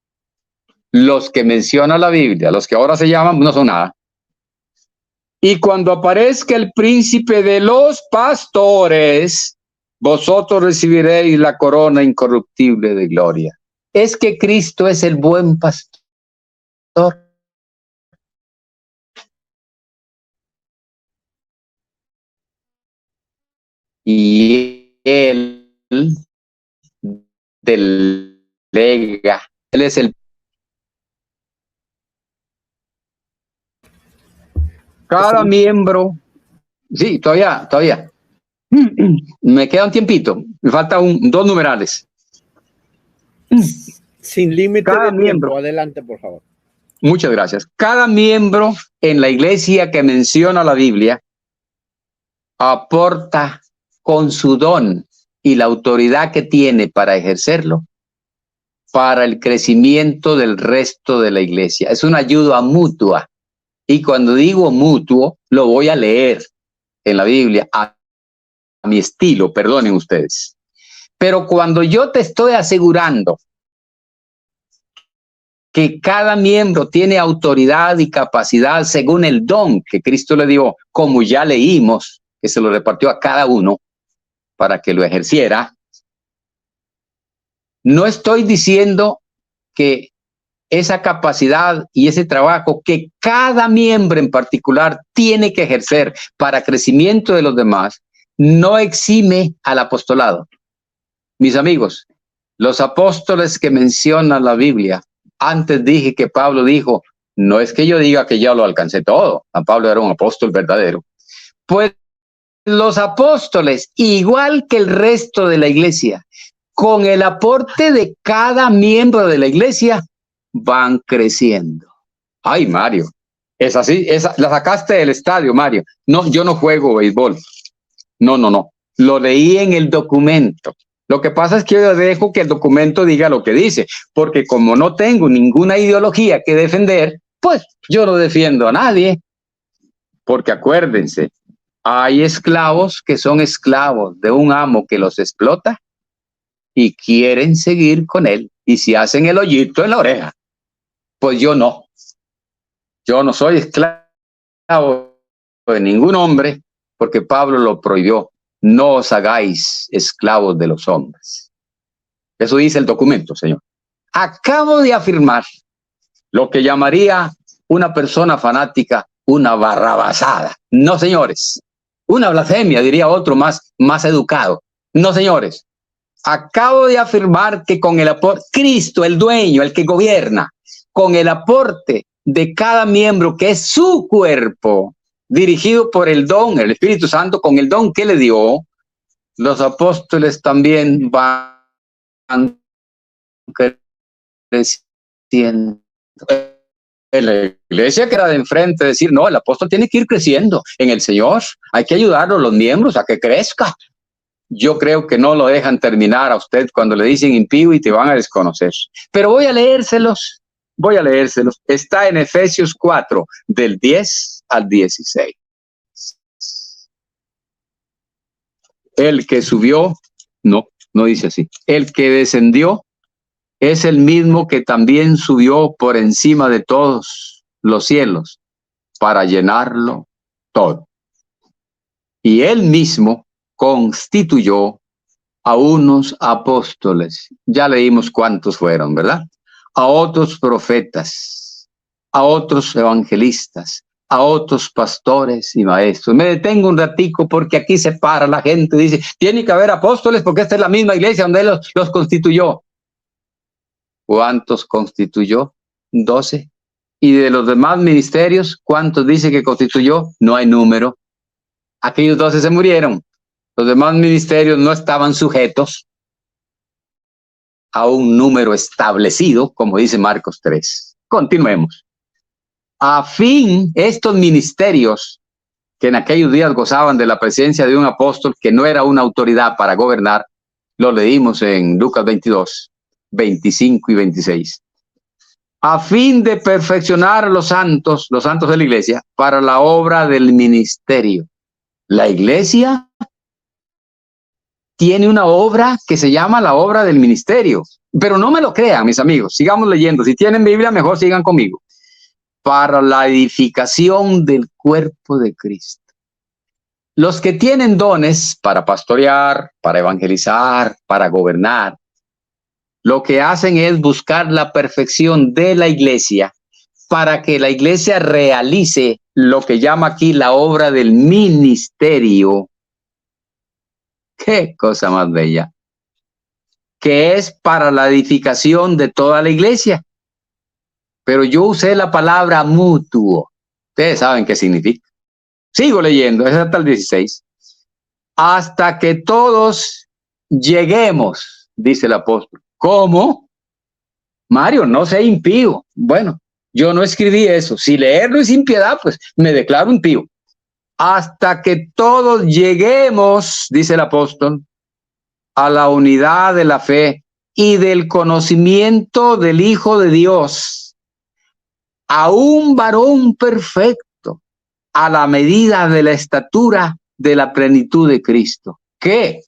Los que menciona la Biblia, los que ahora se llaman, no son nada. Y cuando aparezca el príncipe de los pastores, vosotros recibiréis la corona incorruptible de gloria. Es que Cristo es el buen pastor. Y Él delega. Él es el... Cada miembro... Sí, todavía. Me queda un tiempito. Me faltan dos numerales. Sin límite Cada de miembro. tiempo. Adelante, por favor. Muchas gracias. Cada miembro en la iglesia que menciona la Biblia aporta con su don y la autoridad que tiene para ejercerlo para el crecimiento del resto de la iglesia. Es una ayuda mutua. Y cuando digo mutuo, lo voy a leer en la Biblia a mi estilo, perdonen ustedes. Pero cuando yo te estoy asegurando que cada miembro tiene autoridad y capacidad según el don que Cristo le dio, como ya leímos, que se lo repartió a cada uno para que lo ejerciera, no estoy diciendo que esa capacidad y ese trabajo que cada miembro en particular tiene que ejercer para crecimiento de los demás, no exime al apostolado. Mis amigos, los apóstoles que menciona la Biblia, antes dije que Pablo dijo, no es que yo diga que ya lo alcancé todo, a Pablo era un apóstol verdadero. Pues los apóstoles, igual que el resto de la iglesia, con el aporte de cada miembro de la iglesia, van creciendo. Ay, Mario, es así, la sacaste del estadio, Mario. No, yo no juego béisbol. No. Lo leí en el documento. Lo que pasa es que yo dejo que el documento diga lo que dice, porque como no tengo ninguna ideología que defender, pues yo no defiendo a nadie. Porque acuérdense, hay esclavos que son esclavos de un amo que los explota y quieren seguir con él. Y si hacen el hoyito en la oreja, pues yo no. Yo no soy esclavo de ningún hombre, porque Pablo lo prohibió. No os hagáis esclavos de los hombres. Eso dice el documento, señor. Acabo de afirmar lo que llamaría una persona fanática una barrabasada. No, señores. Una blasfemia, diría otro más educado. No, señores. Acabo de afirmar que con el aporte, Cristo, el dueño, el que gobierna, con el aporte de cada miembro, que es su cuerpo, dirigido por el don, el Espíritu Santo, con el don que le dio, los apóstoles también van creciendo. En la iglesia que era de enfrente, decir, no, el apóstol tiene que ir creciendo en el Señor, hay que ayudarlo a los miembros a que crezca. Yo creo que no lo dejan terminar a usted cuando le dicen impío y te van a desconocer. Pero voy a leérselos. Está en Efesios 4, del 10 al 16. El que subió, no dice así. El que descendió es el mismo que también subió por encima de todos los cielos para llenarlo todo. Y él mismo constituyó a unos apóstoles. Ya leímos cuántos fueron, ¿verdad? A otros profetas, a otros evangelistas, a otros pastores y maestros. Me detengo un ratico porque aquí se para la gente, dice, tiene que haber apóstoles porque esta es la misma iglesia donde él los constituyó. ¿Cuántos constituyó? 12. Y de los demás ministerios, ¿cuántos dice que constituyó? No hay número. Aquellos 12 se murieron. Los demás ministerios no estaban sujetos a un número establecido, como dice Marcos 3. Continuemos. A fin, estos ministerios que en aquellos días gozaban de la presencia de un apóstol que no era una autoridad para gobernar, lo leímos en Lucas 22, 25 y 26. A fin de perfeccionar a los santos de la iglesia, para la obra del ministerio. La iglesia tiene una obra que se llama la obra del ministerio. Pero no me lo crean, mis amigos. Sigamos leyendo. Si tienen Biblia, mejor sigan conmigo. Para la edificación del cuerpo de Cristo. Los que tienen dones para pastorear, para evangelizar, para gobernar, lo que hacen es buscar la perfección de la iglesia para que la iglesia realice lo que llama aquí la obra del ministerio. Qué cosa más bella. Que es para la edificación de toda la iglesia. Pero yo usé la palabra mutuo. Ustedes saben qué significa. Sigo leyendo, es hasta el 16. Hasta que todos lleguemos, dice el apóstol. ¿Cómo? Mario, no sé impío. Bueno, yo no escribí eso. Si leerlo es impiedad, pues me declaro impío. Hasta que todos lleguemos, dice el apóstol, a la unidad de la fe y del conocimiento del Hijo de Dios, a un varón perfecto, a la medida de la estatura de la plenitud de Cristo. ¿Qué?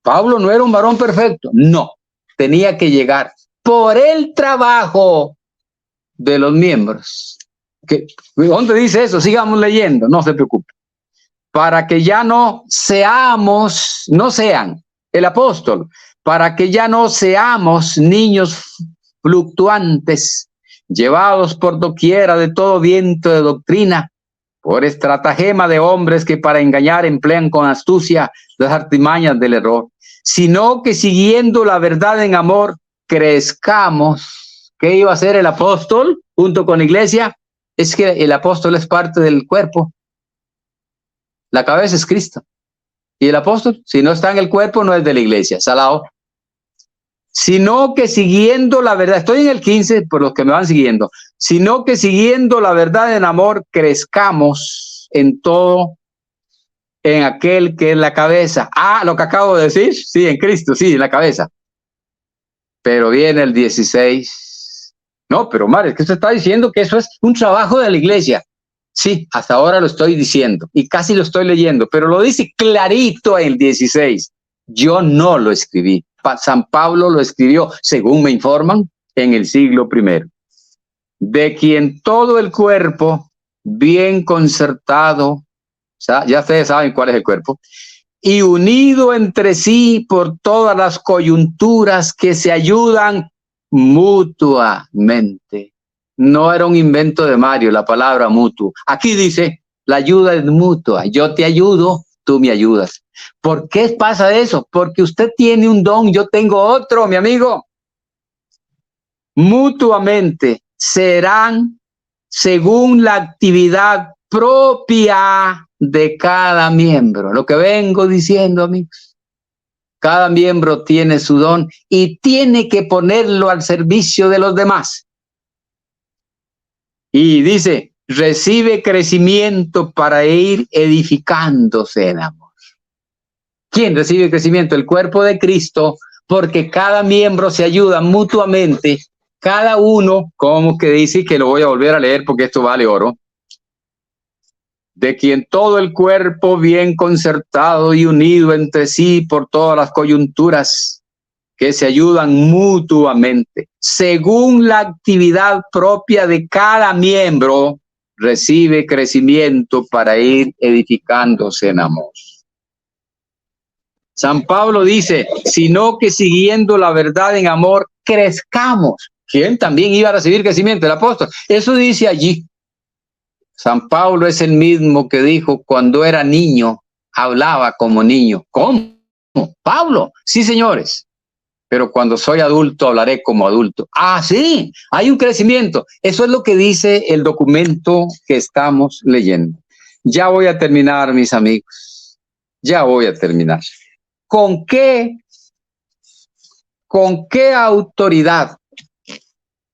¿Pablo no era un varón perfecto? No, tenía que llegar por el trabajo de los miembros. ¿Dónde dice eso? Sigamos leyendo, no se preocupe. Para que ya no seamos, no sean, el apóstol, para que ya no seamos niños fluctuantes, llevados por doquiera de todo viento de doctrina, por estratagema de hombres que para engañar emplean con astucia las artimañas del error, sino que siguiendo la verdad en amor, crezcamos. ¿Qué iba a hacer el apóstol junto con la iglesia? Es que el apóstol es parte del cuerpo. La cabeza es Cristo. Y el apóstol, si no está en el cuerpo, no es de la iglesia. Salado. Sino que siguiendo la verdad, estoy en el 15 por los que me van siguiendo, sino que siguiendo la verdad en amor, crezcamos en todo, en aquel que es la cabeza. Ah, lo que acabo de decir, sí, en Cristo, sí, en la cabeza. Pero viene el 16. No, pero Mario, es que usted está diciendo que eso es un trabajo de la iglesia. Sí, hasta ahora lo estoy diciendo y casi lo estoy leyendo, pero lo dice clarito en el 16. Yo no lo escribí. San Pablo lo escribió, según me informan, en el siglo I. De quien todo el cuerpo, bien concertado, ya ustedes saben cuál es el cuerpo, y unido entre sí por todas las coyunturas que se ayudan mutuamente. No era un invento de Mario, la palabra mutuo. Aquí dice, la ayuda es mutua. Yo te ayudo, tú me ayudas. ¿Por qué pasa eso? Porque usted tiene un don, yo tengo otro, mi amigo. Mutuamente serán según la actividad propia de cada miembro. Lo que vengo diciendo, amigos. Cada miembro tiene su don y tiene que ponerlo al servicio de los demás. Y dice, recibe crecimiento para ir edificándose en amor. ¿Quién recibe crecimiento? El cuerpo de Cristo, porque cada miembro se ayuda mutuamente, cada uno, como que dice, que lo voy a volver a leer porque esto vale oro, de quien todo el cuerpo bien concertado y unido entre sí por todas las coyunturas que se ayudan mutuamente, según la actividad propia de cada miembro, recibe crecimiento para ir edificándose en amor. San Pablo dice, sino que siguiendo la verdad en amor, crezcamos. ¿Quién también iba a recibir crecimiento? El apóstol. Eso dice allí. San Pablo es el mismo que dijo, cuando era niño, hablaba como niño. ¿Cómo? Pablo. Sí, señores. Pero cuando soy adulto, hablaré como adulto. Ah, sí, hay un crecimiento. Eso es lo que dice el documento que estamos leyendo. Ya voy a terminar, mis amigos. Ya voy a terminar. ¿Con qué autoridad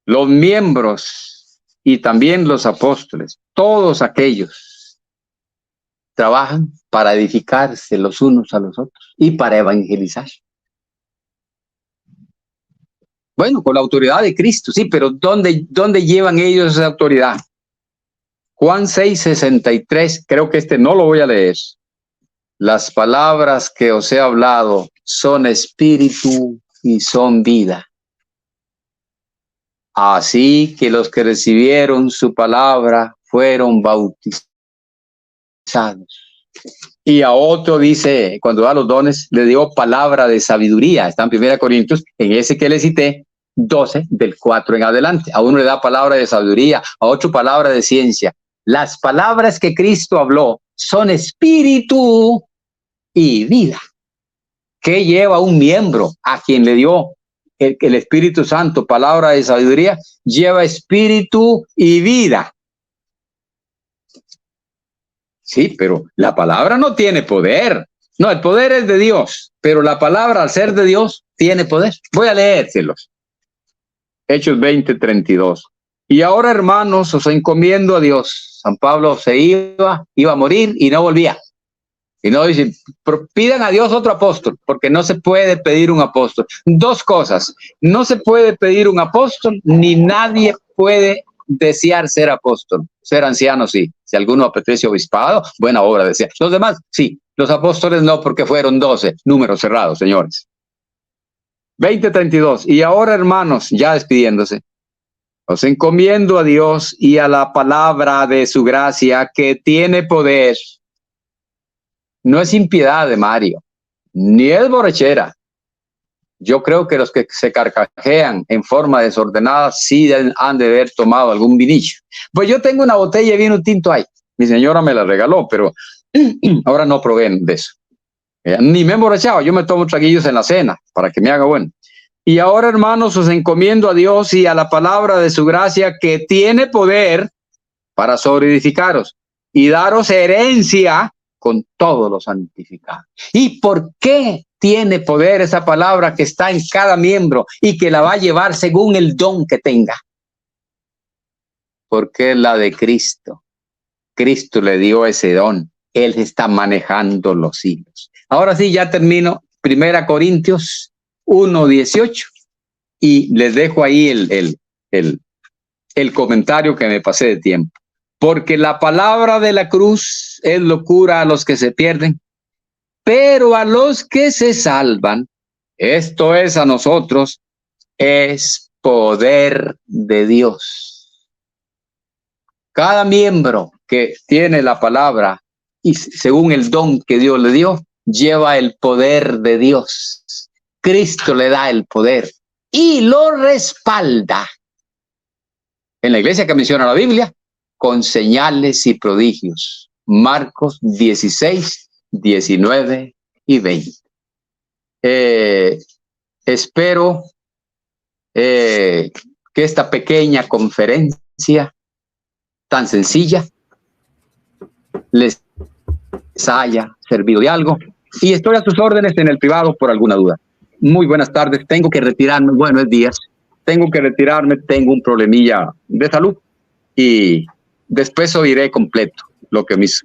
los miembros y también los apóstoles, todos aquellos, trabajan para edificarse los unos a los otros y para evangelizar? Bueno, con la autoridad de Cristo, sí, pero ¿dónde llevan ellos esa autoridad? Juan 6:63, creo que este no lo voy a leer. Las palabras que os he hablado son espíritu y son vida. Así que los que recibieron su palabra fueron bautizados. Y a otro dice, cuando da los dones, le dio palabra de sabiduría. Está en 1 Corintios, en ese que le cité, 12, del 4 en adelante. A uno le da palabra de sabiduría, a otro palabra de ciencia. Las palabras que Cristo habló son espíritu y vida. ¿Qué lleva un miembro a quien le dio el Espíritu Santo, palabra de sabiduría? Lleva espíritu y vida. Sí, pero la palabra no tiene poder. No, el poder es de Dios, pero la palabra, al ser de Dios, tiene poder. Voy a leérselos. Hechos 20:32. Y ahora, hermanos, os encomiendo a Dios. San Pablo se iba a morir y no volvía. Y no dice, pidan a Dios otro apóstol, porque no se puede pedir un apóstol. Dos cosas, no se puede pedir un apóstol, ni nadie puede desear ser apóstol. Ser anciano, sí. Si alguno apetece obispado, buena obra desea. Los demás, sí. Los apóstoles no, porque fueron 12, números cerrados, señores. 20:32. Y ahora, hermanos, ya despidiéndose, os encomiendo a Dios y a la palabra de su gracia, que tiene poder. No es impiedad de Mario, ni es borrachera. Yo creo que los que se carcajean en forma desordenada sí han de haber tomado algún vinillo. Pues yo tengo una botella de vino tinto ahí. Mi señora me la regaló, pero ahora no probé de eso. Ni me he emborrachado, yo me tomo traguillos en la cena para que me haga bueno. Y ahora, hermanos, os encomiendo a Dios y a la palabra de su gracia, que tiene poder para sobreedificaros y daros herencia con todos los santificados. ¿Y por qué tiene poder esa palabra que está en cada miembro y que la va a llevar según el don que tenga? Porque es la de Cristo. Cristo le dio ese don. Él está manejando los hilos. Ahora sí, ya termino. 1 Corintios 1:18 y les dejo ahí el comentario que me pasé de tiempo. Porque la palabra de la cruz es locura a los que se pierden, pero a los que se salvan, esto es a nosotros, es poder de Dios. Cada miembro que tiene la palabra y según el don que Dios le dio, lleva el poder de Dios. Cristo le da el poder y lo respalda. En la iglesia que menciona la Biblia, con señales y prodigios. Marcos 16, 19 y 20. Espero que esta pequeña conferencia tan sencilla les haya servido de algo. Y estoy a sus órdenes en el privado por alguna duda. Muy buenas tardes. Tengo que retirarme. Buenos días. Tengo que retirarme. Tengo un problemilla de salud. Y después oiré completo lo que mis